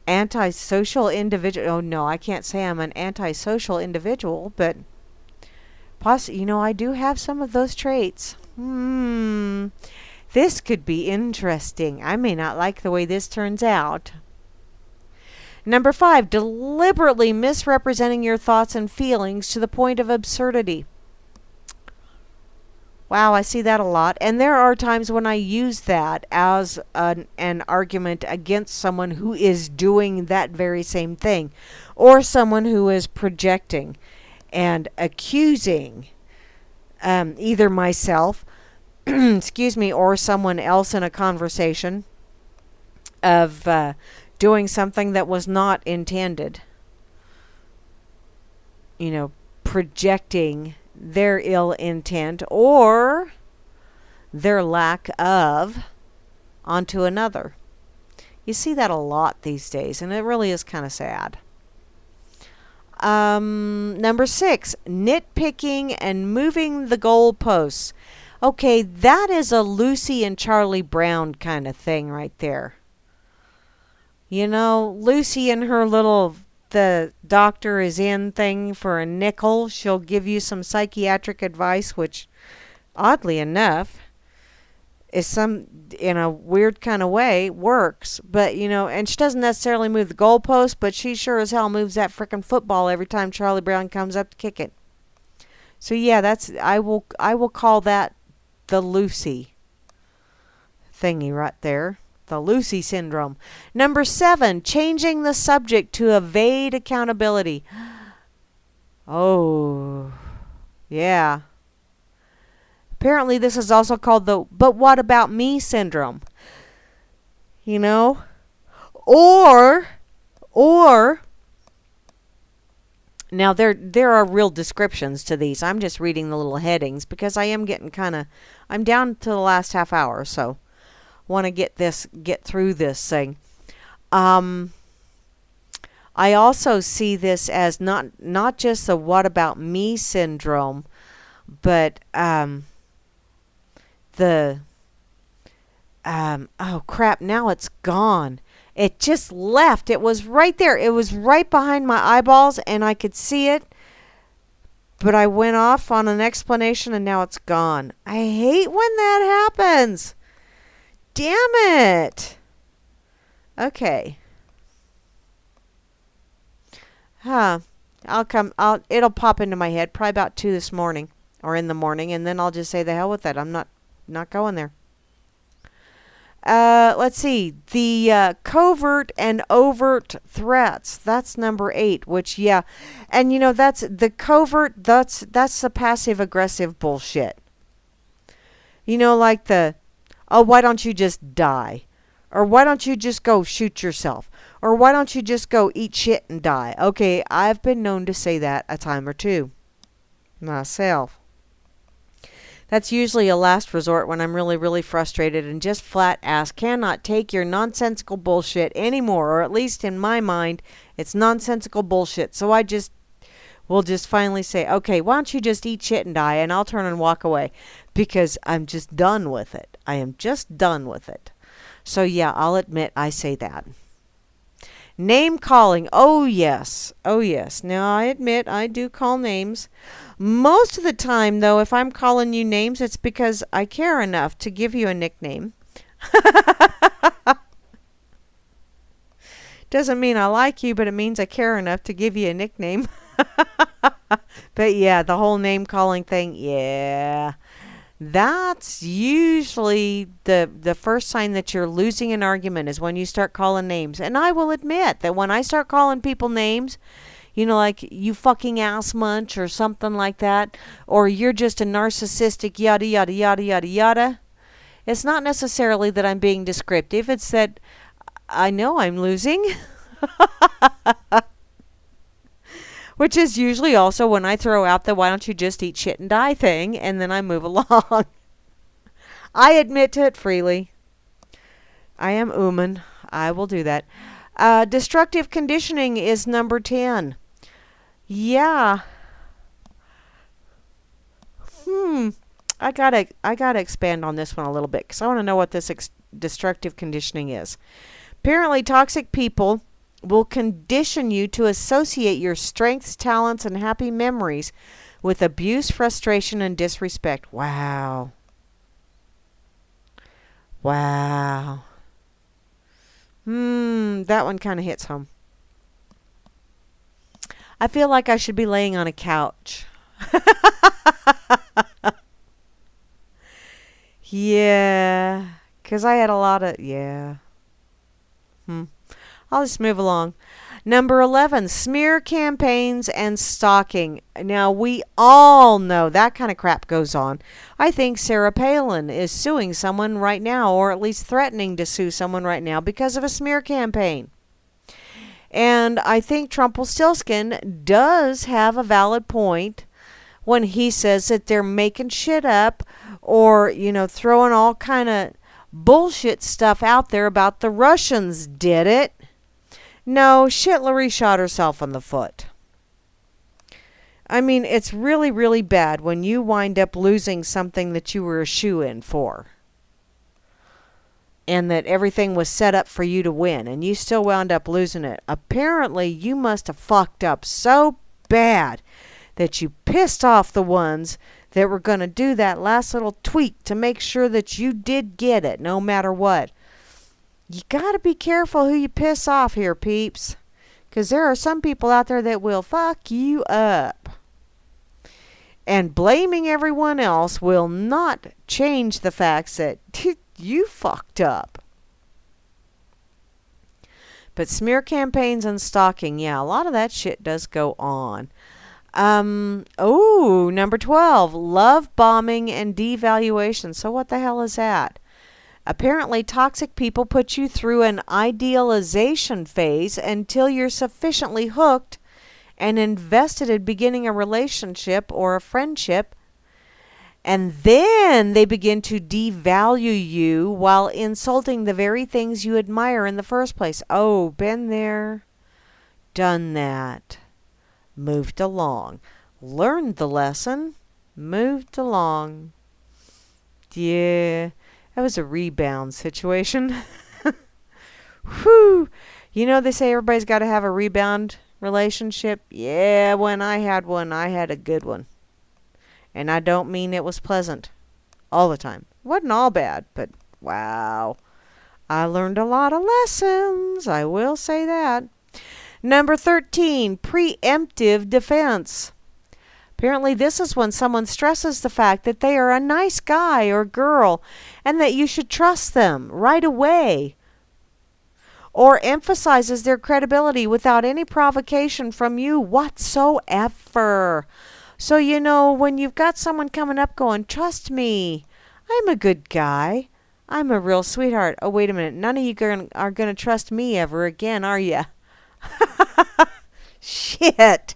antisocial individual? Oh no, I can't say I'm an antisocial individual, but I do have some of those traits. This could be interesting. I may not like the way this turns out. Number 5, deliberately misrepresenting your thoughts and feelings to the point of absurdity. Wow, I see that a lot. And there are times when I use that as an argument against someone who is doing that very same thing, or someone who is projecting and accusing either myself, excuse me, or someone else in a conversation of doing something that was not intended. Projecting their ill intent or their lack of onto another. You see that a lot these days, and it really is kind of sad. Number 6, nitpicking and moving the goalposts. Okay, that is a Lucy and Charlie Brown kind of thing right there. Lucy and her little the doctor is in thing for a nickel. She'll give you some psychiatric advice, which, oddly enough, is in a weird kind of way, works. But, and she doesn't necessarily move the goalpost, but she sure as hell moves that frickin' football every time Charlie Brown comes up to kick it. So yeah, I will call that the Lucy thingy right there. The Lucy syndrome. Number 7, changing the subject to evade accountability. Oh, yeah. Apparently this is also called the "but what about me" syndrome. Or now there are real descriptions to these. I'm just reading the little headings because I am getting I'm down to the last half hour, so want to get through this thing. I also see this as not just the "what about me" syndrome, but oh crap, now it's gone. It just left. It was right there. It was right behind my eyeballs and I could see it, but I went off on an explanation and now it's gone. I hate when that happens. Damn it. Okay. It'll pop into my head probably about 2 this morning or in the morning, and then I'll just say the hell with it. I'm not going there. Let's see. The covert and overt threats. That's number 8, which, yeah. And that's the covert, that's the passive aggressive bullshit. Like the, "Oh, why don't you just die?" Or "Why don't you just go shoot yourself?" Or "Why don't you just go eat shit and die?" Okay, I've been known to say that a time or two myself. That's usually a last resort when I'm really, really frustrated and just flat ass cannot take your nonsensical bullshit anymore. Or at least in my mind, it's nonsensical bullshit. So will just finally say, "Okay, why don't you just eat shit and die?" And I'll turn and walk away because I'm just done with it. I am just done with it. So yeah, I'll admit I say that. Name calling. Oh yes. Oh yes. Now I admit I do call names. Most of the time though, if I'm calling you names, it's because I care enough to give you a nickname. Doesn't mean I like you, but it means I care enough to give you a nickname. But yeah, the whole name calling thing, yeah. That's usually the first sign that you're losing an argument is when you start calling names. And I will admit that when I start calling people names, you know, like you fucking ass munch or something like that, or you're just a narcissistic yada yada yada yada yada, it's not necessarily that I'm being descriptive. It's that I know I'm losing. Which is usually also when I throw out the why don't you just eat shit and die thing, and then I move along. I admit to it freely. I am human. I will do that. Destructive conditioning is number 10. Yeah. I gotta expand on this one a little bit because I want to know what this destructive conditioning is. Apparently, toxic people will condition you to associate your strengths, talents, and happy memories with abuse, frustration, and disrespect. Wow. Wow. That one kind of hits home. I feel like I should be laying on a couch. Yeah. Because I had a lot of... Yeah. I'll just move along. Number 11, smear campaigns and stalking. Now, we all know that kind of crap goes on. I think Sarah Palin is suing someone right now, or at least threatening to sue someone right now because of a smear campaign. And I think Trumpelstiltskin does have a valid point when he says that they're making shit up or, you know, throwing all kind of bullshit stuff out there about the Russians did it. No, Hillary shot herself in the foot. I mean, it's really, really bad when you wind up losing something that you were a shoo-in for. And that everything was set up for you to win, and you still wound up losing it. Apparently, you must have fucked up so bad that you pissed off the ones that were going to do that last little tweak to make sure that you did get it, no matter what. You got to be careful who you piss off here, peeps. Because there are some people out there that will fuck you up. And blaming everyone else will not change the facts that you fucked up. But smear campaigns and stalking, yeah, a lot of that shit does go on. Number 12, love bombing and devaluation. So what the hell is that? Apparently, toxic people put you through an idealization phase until you're sufficiently hooked and invested in beginning a relationship or a friendship, and then they begin to devalue you while insulting the very things you admire in the first place. Oh, been there, done that, moved along, learned the lesson, moved along. Yeah. That was a rebound situation. Whew. You know, they say everybody's got to have a rebound relationship. Yeah, when I had one, I had a good one. And I don't mean it was pleasant all the time. It wasn't all bad, but wow. I learned a lot of lessons. I will say that. Number 13, preemptive defense. Apparently, this is when someone stresses the fact that they are a nice guy or girl and that you should trust them right away. Or emphasizes their credibility without any provocation from you whatsoever. So, you know, when you've got someone coming up going, trust me, I'm a good guy. I'm a real sweetheart. Oh, wait a minute. None of you are going to trust me ever again, are you? Shit.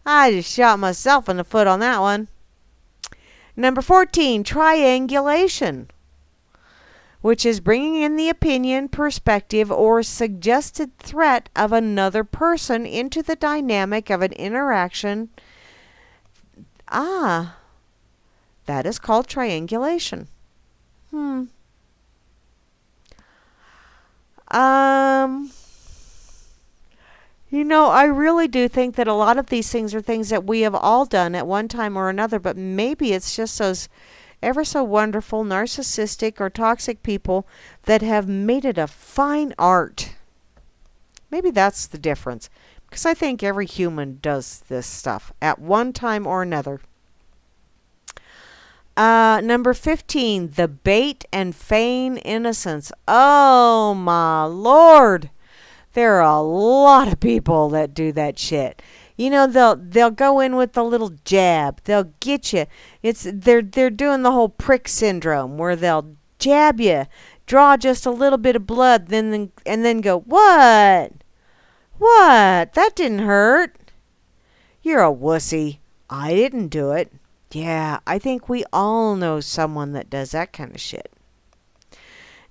I just shot myself in the foot on that one. Number 14, triangulation, which is bringing in the opinion, perspective, or suggested threat of another person into the dynamic of an interaction. That is called triangulation. You know, I really do think that a lot of these things are things that we have all done at one time or another, but maybe it's just those ever so wonderful narcissistic or toxic people that have made it a fine art. Maybe that's the difference. Because I think every human does this stuff at one time or another. Number 15, the bait and feign innocence. Oh my Lord. There are a lot of people that do that shit. You know, they'll go in with the little jab. They'll get you. They're doing the whole prick syndrome where they'll jab you, draw just a little bit of blood, and then go, "What? What? That didn't hurt. You're a wussy. I didn't do it." Yeah, I think we all know someone that does that kind of shit.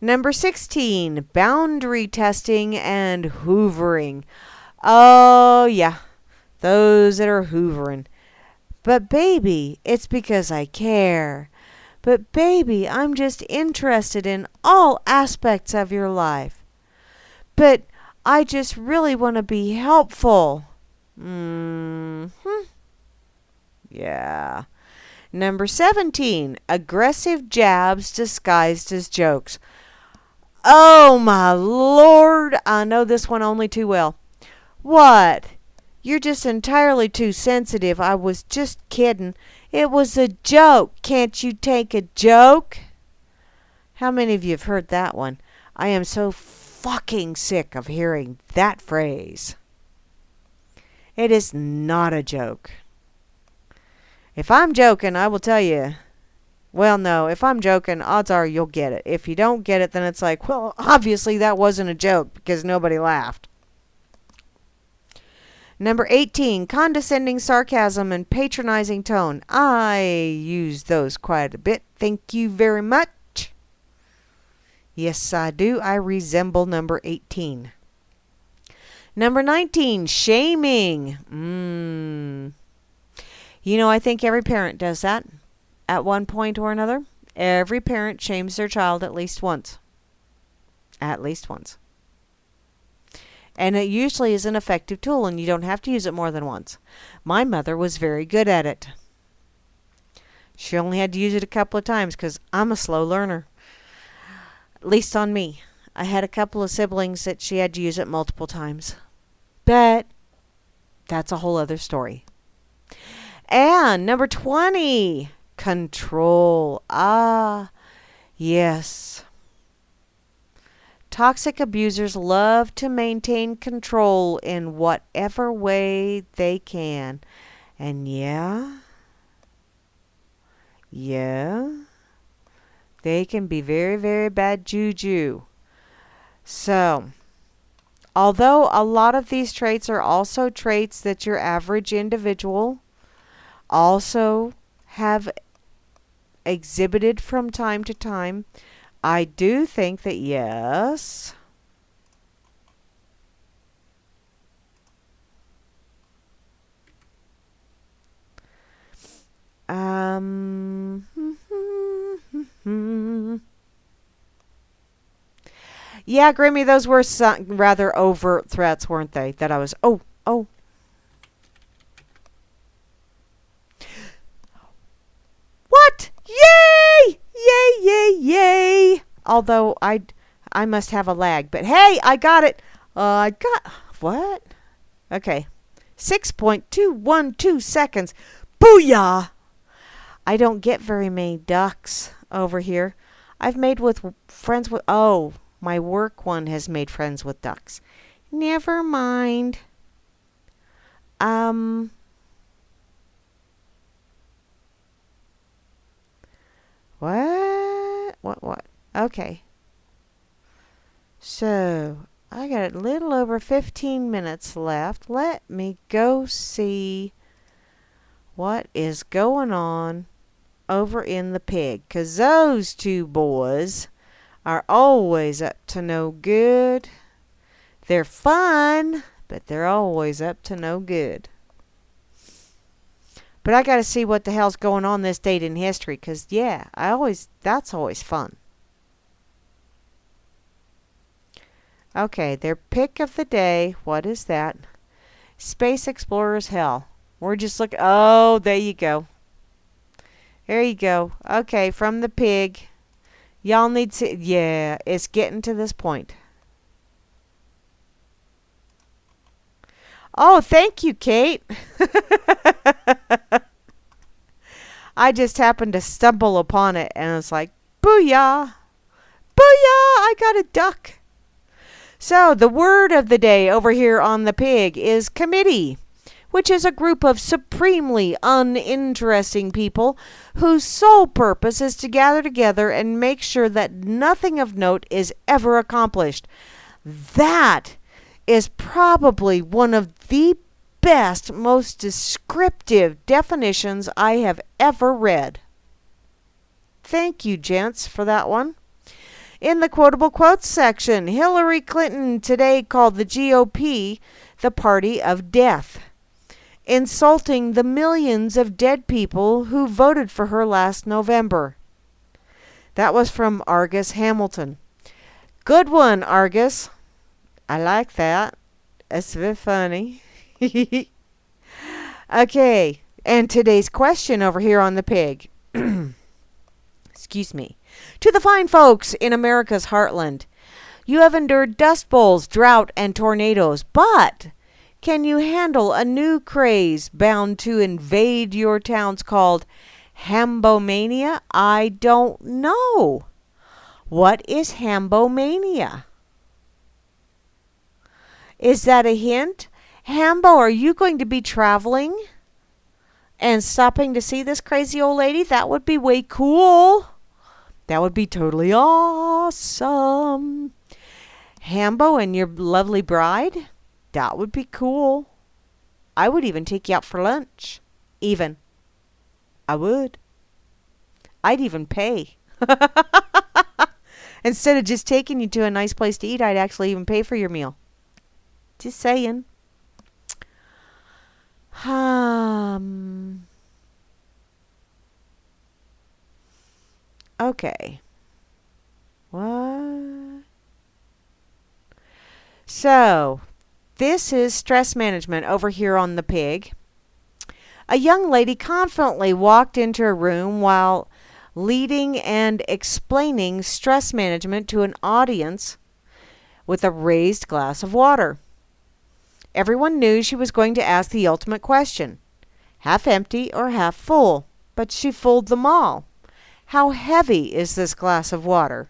Number 16, boundary testing and hoovering. Oh, yeah, those that are hoovering. But baby, it's because I care. But baby, I'm just interested in all aspects of your life. But I just really want to be helpful. Yeah. Number 17, aggressive jabs disguised as jokes. Oh my Lord, I know this one only too well. What? You're just entirely too sensitive. I was just kidding. It was a joke. Can't you take a joke? How many of you have heard that one? I am so fucking sick of hearing that phrase. It is not a joke. If I'm joking, I will tell you. Well, no, if I'm joking, odds are you'll get it. If you don't get it, then it's like, well, obviously that wasn't a joke because nobody laughed. Number 18, condescending sarcasm and patronizing tone. I use those quite a bit. Thank you very much. Yes, I do. I resemble number 18. Number 19, shaming. You know, I think every parent does that at one point or another. Every parent shames their child at least once. At least once. And it usually is an effective tool, and you don't have to use it more than once. My mother was very good at it. She only had to use it a couple of times because I'm a slow learner. At least on me. I had a couple of siblings that she had to use it multiple times. But that's a whole other story. And number 20, control. Ah, yes. Toxic abusers love to maintain control in whatever way they can. And yeah, they can be very, very bad juju. So, although a lot of these traits are also traits that your average individual also have exhibited from time to time, I do think that yes, yeah, Grammy, those were some rather overt threats, weren't they? That I was, oh. What? Yay! Yay! Although I must have a lag. But hey, I got it. What? Okay. 6.212 seconds. Booyah! I don't get very many ducks over here. I've made friends with... Oh, my work one has made friends with ducks. Never mind. What? Okay. So, I got a little over 15 minutes left. Let me go see what is going on over in the pig. Because those two boys are always up to no good. They're fun, but they're always up to no good. But I got to see what the hell's going on this date in history. Because, yeah, that's always fun. Okay, their pick of the day. What is that? Space Explorer's Hell. We're just looking. Oh, there you go. There you go. Okay, from the pig. Y'all need to... Yeah, it's getting to this point. Oh, thank you, Kate. I just happened to stumble upon it and it's like, booyah! Booyah! I got a duck. So, the word of the day over here on the pig is committee, which is a group of supremely uninteresting people whose sole purpose is to gather together and make sure that nothing of note is ever accomplished. That is probably one of the best, most descriptive definitions I have ever read. Thank you, gents, for that one. In the quotable quotes section, Hillary Clinton today called the GOP the party of death, insulting the millions of dead people who voted for her last November. That was from Argus Hamilton. Good one, Argus. I like that. It's a bit funny. Okay, and today's question over here on the pig. Excuse me. To the fine folks in America's heartland, you have endured dust bowls, drought, and tornadoes, but can you handle a new craze bound to invade your towns called Hambomania? I don't know. What is Hambomania? Is that a hint? Hambo, are you going to be traveling and stopping to see this crazy old lady? That would be way cool. That would be totally awesome. Hambo and your lovely bride? That would be cool. I would even take you out for lunch. Even. I would. I'd even pay. Instead of just taking you to a nice place to eat, I'd actually even pay for your meal. Just saying. Okay. What? So, this is stress management over here on the pig. A young lady confidently walked into a room while leading and explaining stress management to an audience with a raised glass of water. Everyone knew she was going to ask the ultimate question, half empty or half full, but she fooled them all. How heavy is this glass of water?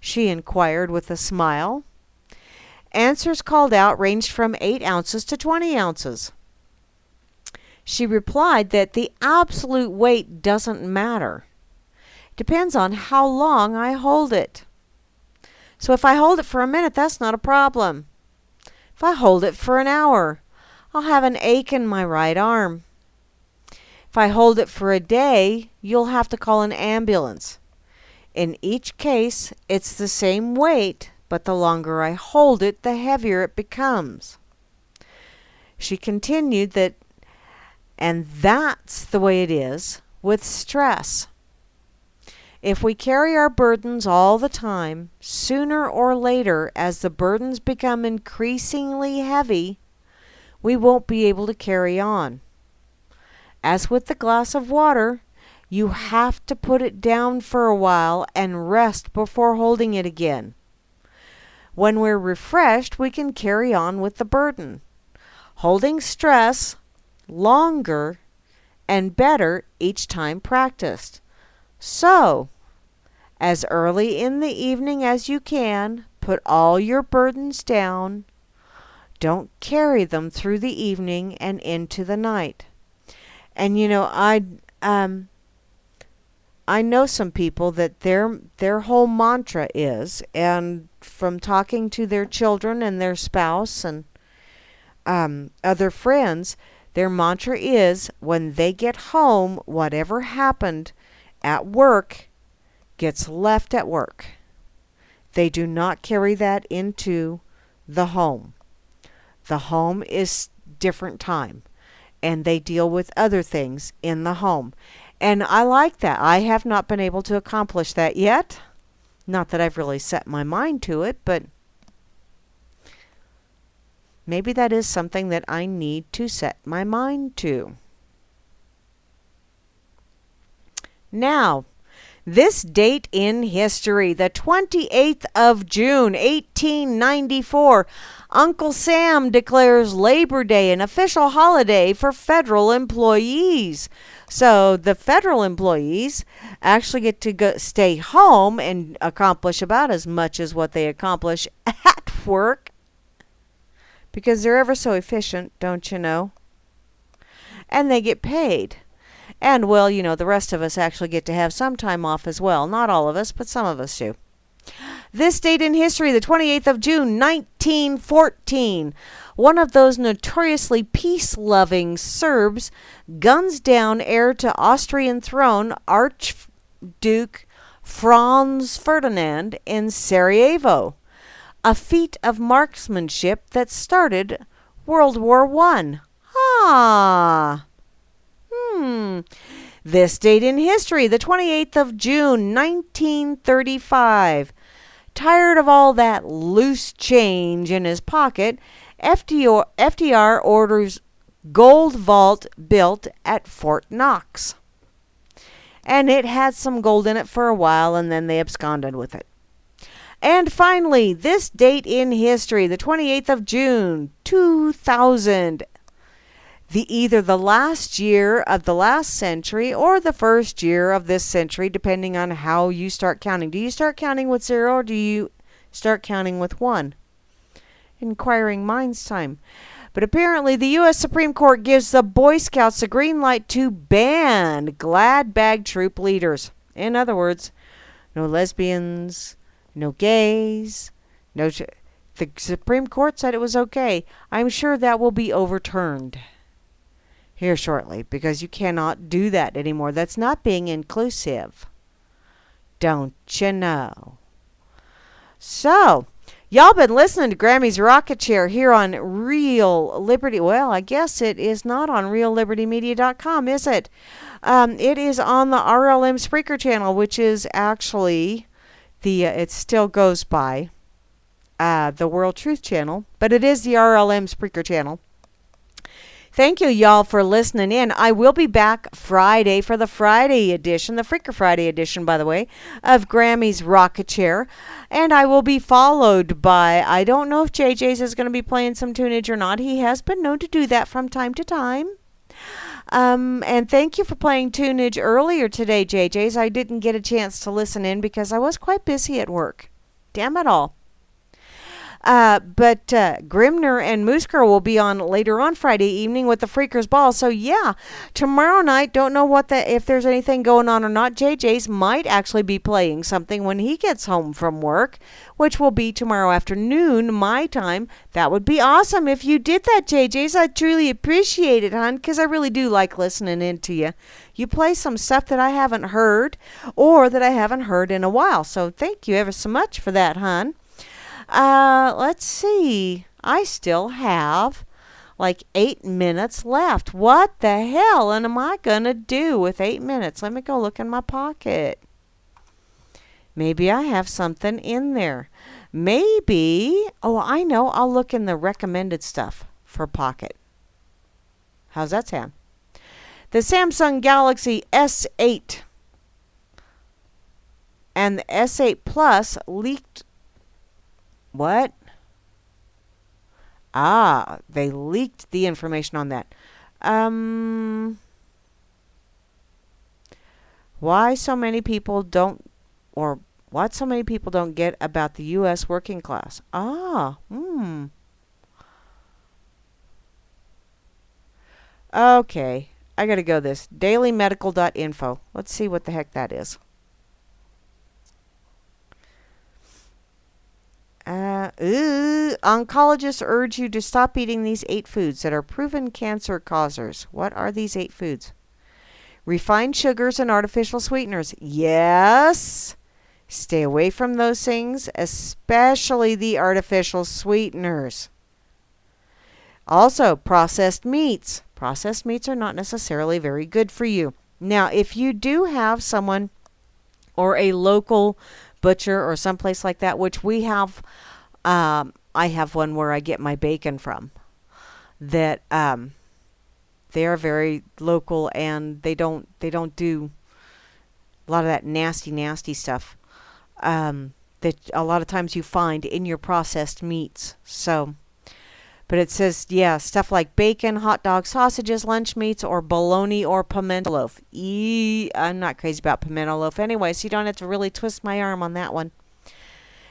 She inquired with a smile. Answers called out ranged from 8 ounces to 20 ounces. She replied that the absolute weight doesn't matter. Depends on how long I hold it. So if I hold it for a minute, that's not a problem. If I hold it for an hour, I'll have an ache in my right arm. If I hold it for a day, you'll have to call an ambulance. In each case, it's the same weight, but the longer I hold it, the heavier it becomes. She continued that, and that's the way it is with stress. If we carry our burdens all the time, sooner or later, as the burdens become increasingly heavy, we won't be able to carry on. As with the glass of water, you have to put it down for a while and rest before holding it again. When we're refreshed, we can carry on with the burden, holding stress longer and better each time practiced. So, as early in the evening as you can, put all your burdens down. Don't carry them through the evening and into the night. And you know, I know some people that their whole mantra is, and from talking to their children and their spouse and other friends, their mantra is when they get home, whatever happened at work gets left at work. They do not carry that into the home. The home is different time, and they deal with other things in the home. And I like that. I have not been able to accomplish that yet. Not that I've really set my mind to it, but maybe that is something that I need to set my mind to. Now, This date in history, the 28th of June, 1894, Uncle Sam declares Labor Day an official holiday for federal employees. So the federal employees actually get to stay home and accomplish about as much as what they accomplish at work because they're ever so efficient, don't you know? And they get paid. And, well, you know, the rest of us actually get to have some time off as well. Not all of us, but some of us do. This date in history, the 28th of June, 1914. One of those notoriously peace-loving Serbs guns down heir to Austrian throne Archduke Franz Ferdinand in Sarajevo. A feat of marksmanship that started World War I. This date in history, the 28th of June, 1935. Tired of all that loose change in his pocket, FDR orders gold vault built at Fort Knox. And it had some gold in it for a while, and then they absconded with it. And finally, this date in history, the 28th of June, 2000. Either the last year of the last century or the first year of this century, depending on how you start counting. Do you start counting with 0 or do you start counting with 1? Inquiring minds time. But apparently the U.S. Supreme Court gives the Boy Scouts a green light to ban glad bag troop leaders. In other words, no lesbians, no gays, the Supreme Court said it was okay. I'm sure that will be overturned here shortly, because you cannot do that anymore. That's not being inclusive. Don't you know? So, y'all been listening to Grammy's Rocket Chair here on Real Liberty. Well, I guess it is not on reallibertymedia.com, is it? It is on the RLM Spreaker channel, which is actually it still goes by the World Truth channel, but it is the RLM Spreaker channel. Thank you, y'all, for listening in. I will be back Friday for the Friday edition, the Freaker Friday edition, by the way, of Grammy's Rocket Chair. And I will be followed by, I don't know if JJ's is going to be playing some tunage or not. He has been known to do that from time to time. And thank you for playing tunage earlier today, JJ's. I didn't get a chance to listen in because I was quite busy at work. Damn it all. But Grimner and Moose Girl will be on later on Friday evening with the Freakers Ball. So yeah, tomorrow night, don't know if there's anything going on or not. JJ's might actually be playing something when he gets home from work, which will be tomorrow afternoon, my time. That would be awesome if you did that, JJ's. I'd truly appreciate it, hon, because I really do like listening in to you. You play some stuff that I haven't heard or that I haven't heard in a while. So thank you ever so much for that, hon. Let's see. I still have like 8 minutes left. What the hell am I gonna do with 8 minutes? Let me go look in my pocket. Maybe I have something in there. Maybe. Oh, I know. I'll look in the recommended stuff for Pocket. How's that sound? The Samsung Galaxy S8 and the S8 Plus leaked. What? They leaked the information on that. What so many people don't get about the U.S. working class? Okay, I gotta go this. dailymedical.info. Let's see what the heck that is. Oncologists urge you to stop eating these 8 foods that are proven cancer causers. What are these 8 foods? Refined sugars and artificial sweeteners. Yes. Stay away from those things, especially the artificial sweeteners. Also, processed meats. Processed meats are not necessarily very good for you. Now, if you do have someone or a local butcher or someplace like that, which we have, I have one where I get my bacon from, that they are very local and they don't do A lot of that nasty, nasty stuff that a lot of times you find in your processed meats. So, but it says, yeah, stuff like bacon, hot dogs, sausages, lunch meats, or bologna or pimento loaf. I'm not crazy about pimento loaf anyway, so you don't have to really twist my arm on that one.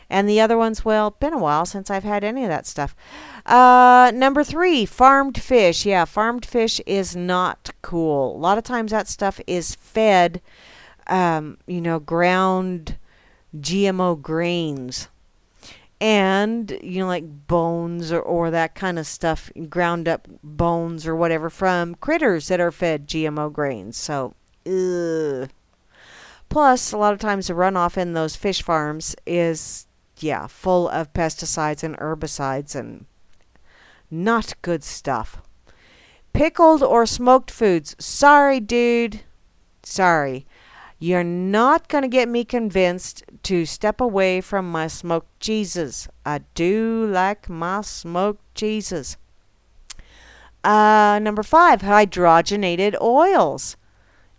And the other ones, well, been a while since I've had any of that stuff. Number 3, farmed fish. Yeah, farmed fish is not cool. A lot of times that stuff is fed, ground GMO grains. And, like bones or that kind of stuff, ground up bones or whatever from critters that are fed GMO grains. So, ugh. Plus, a lot of times the runoff in those fish farms is, full of pesticides and herbicides and not good stuff. Pickled or smoked foods. Sorry, dude. Sorry. You're not going to get me convinced to step away from my smoked cheeses. I do like my smoked cheeses. Number 5, hydrogenated oils.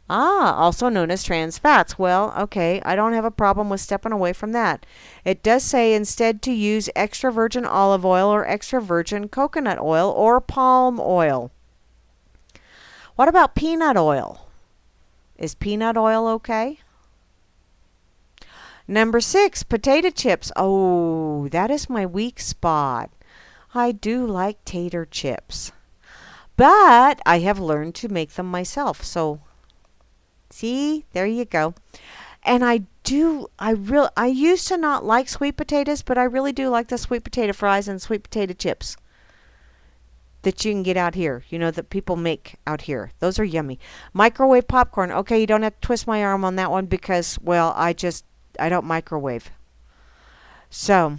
Also known as trans fats. Well, okay, I don't have a problem with stepping away from that. It does say instead to use extra virgin olive oil or extra virgin coconut oil or palm oil. What about peanut oil? Is peanut oil okay? Number 6, potato chips. Oh, that is my weak spot. I do like tater chips. But I have learned to make them myself, so see, there you go. And I used to not like sweet potatoes, but I really do like the sweet potato fries and sweet potato chips that you can get out here, that people make out here. Those are yummy. Microwave popcorn. Okay, you don't have to twist my arm on that one because, well, I don't microwave. So,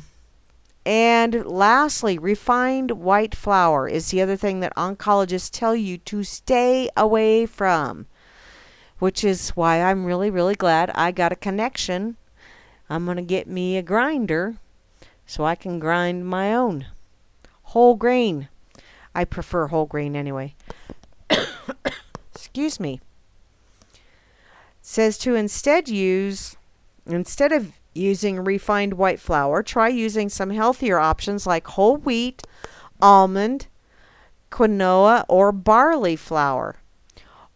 and lastly, refined white flour is the other thing that oncologists tell you to stay away from. Which is why I'm really, really glad I got a connection. I'm going to get me a grinder so I can grind my own. Whole grain. I prefer whole grain anyway. Excuse me. It says to instead of using refined white flour, try using some healthier options like whole wheat, almond, quinoa, or barley flour.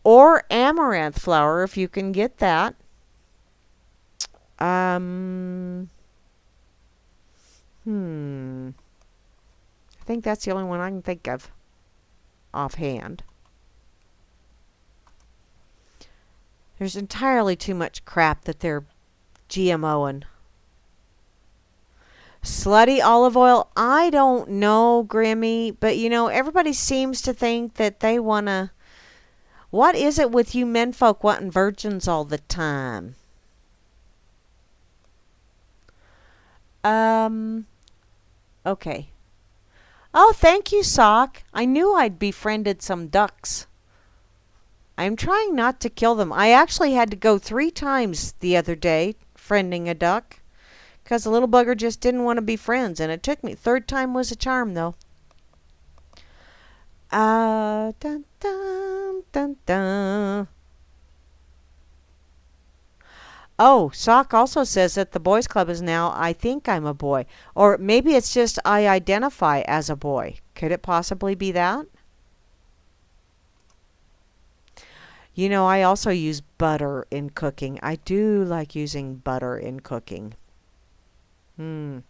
Or amaranth flour, if you can get that. I think that's the only one I can think of offhand. There's entirely too much crap that they're GMOing. Slutty olive oil, I don't know, Grammy, but everybody seems to think that they want to. What is it with you menfolk wanting virgins all the time? Okay. Oh, thank you, Sock. I knew I'd befriended some ducks. I'm trying not to kill them. I actually had to go 3 times the other day friending a duck because the little bugger just didn't want to be friends, and it took me. 3rd time was a charm, though. Dun, dun, dun, dun. Oh, Sock also says that the boys club is now I think I'm a boy. Or maybe it's just I identify as a boy. Could it possibly be that? I also use butter in cooking. I do like using butter in cooking. Well,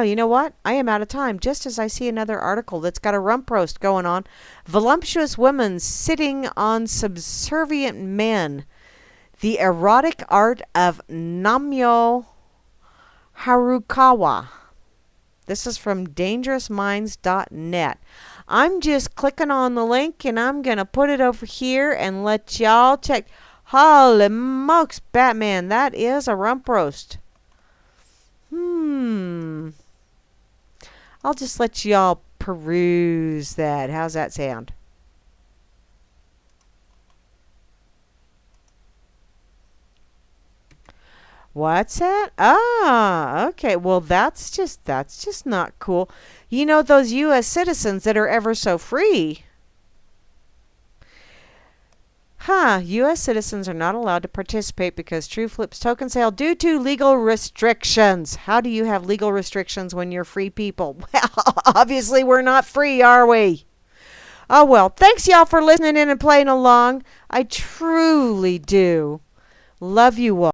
you know what? I am out of time, just as I see another article that's got a rump roast going on. Voluptuous women sitting on subservient men. The erotic art of Namyo Harukawa. This is from dangerousminds.net. I'm just clicking on the link and I'm going to put it over here and let y'all check. Holy smokes, Batman, that is a rump roast. I'll just let y'all peruse that. How's that sound? What's that? Okay. Well, that's just not cool. Those U.S. citizens that are ever so free. U.S. citizens are not allowed to participate because True Flip's token sale due to legal restrictions. How do you have legal restrictions when you're free people? Well, obviously we're not free, are we? Oh, well, thanks y'all for listening in and playing along. I truly do love you all.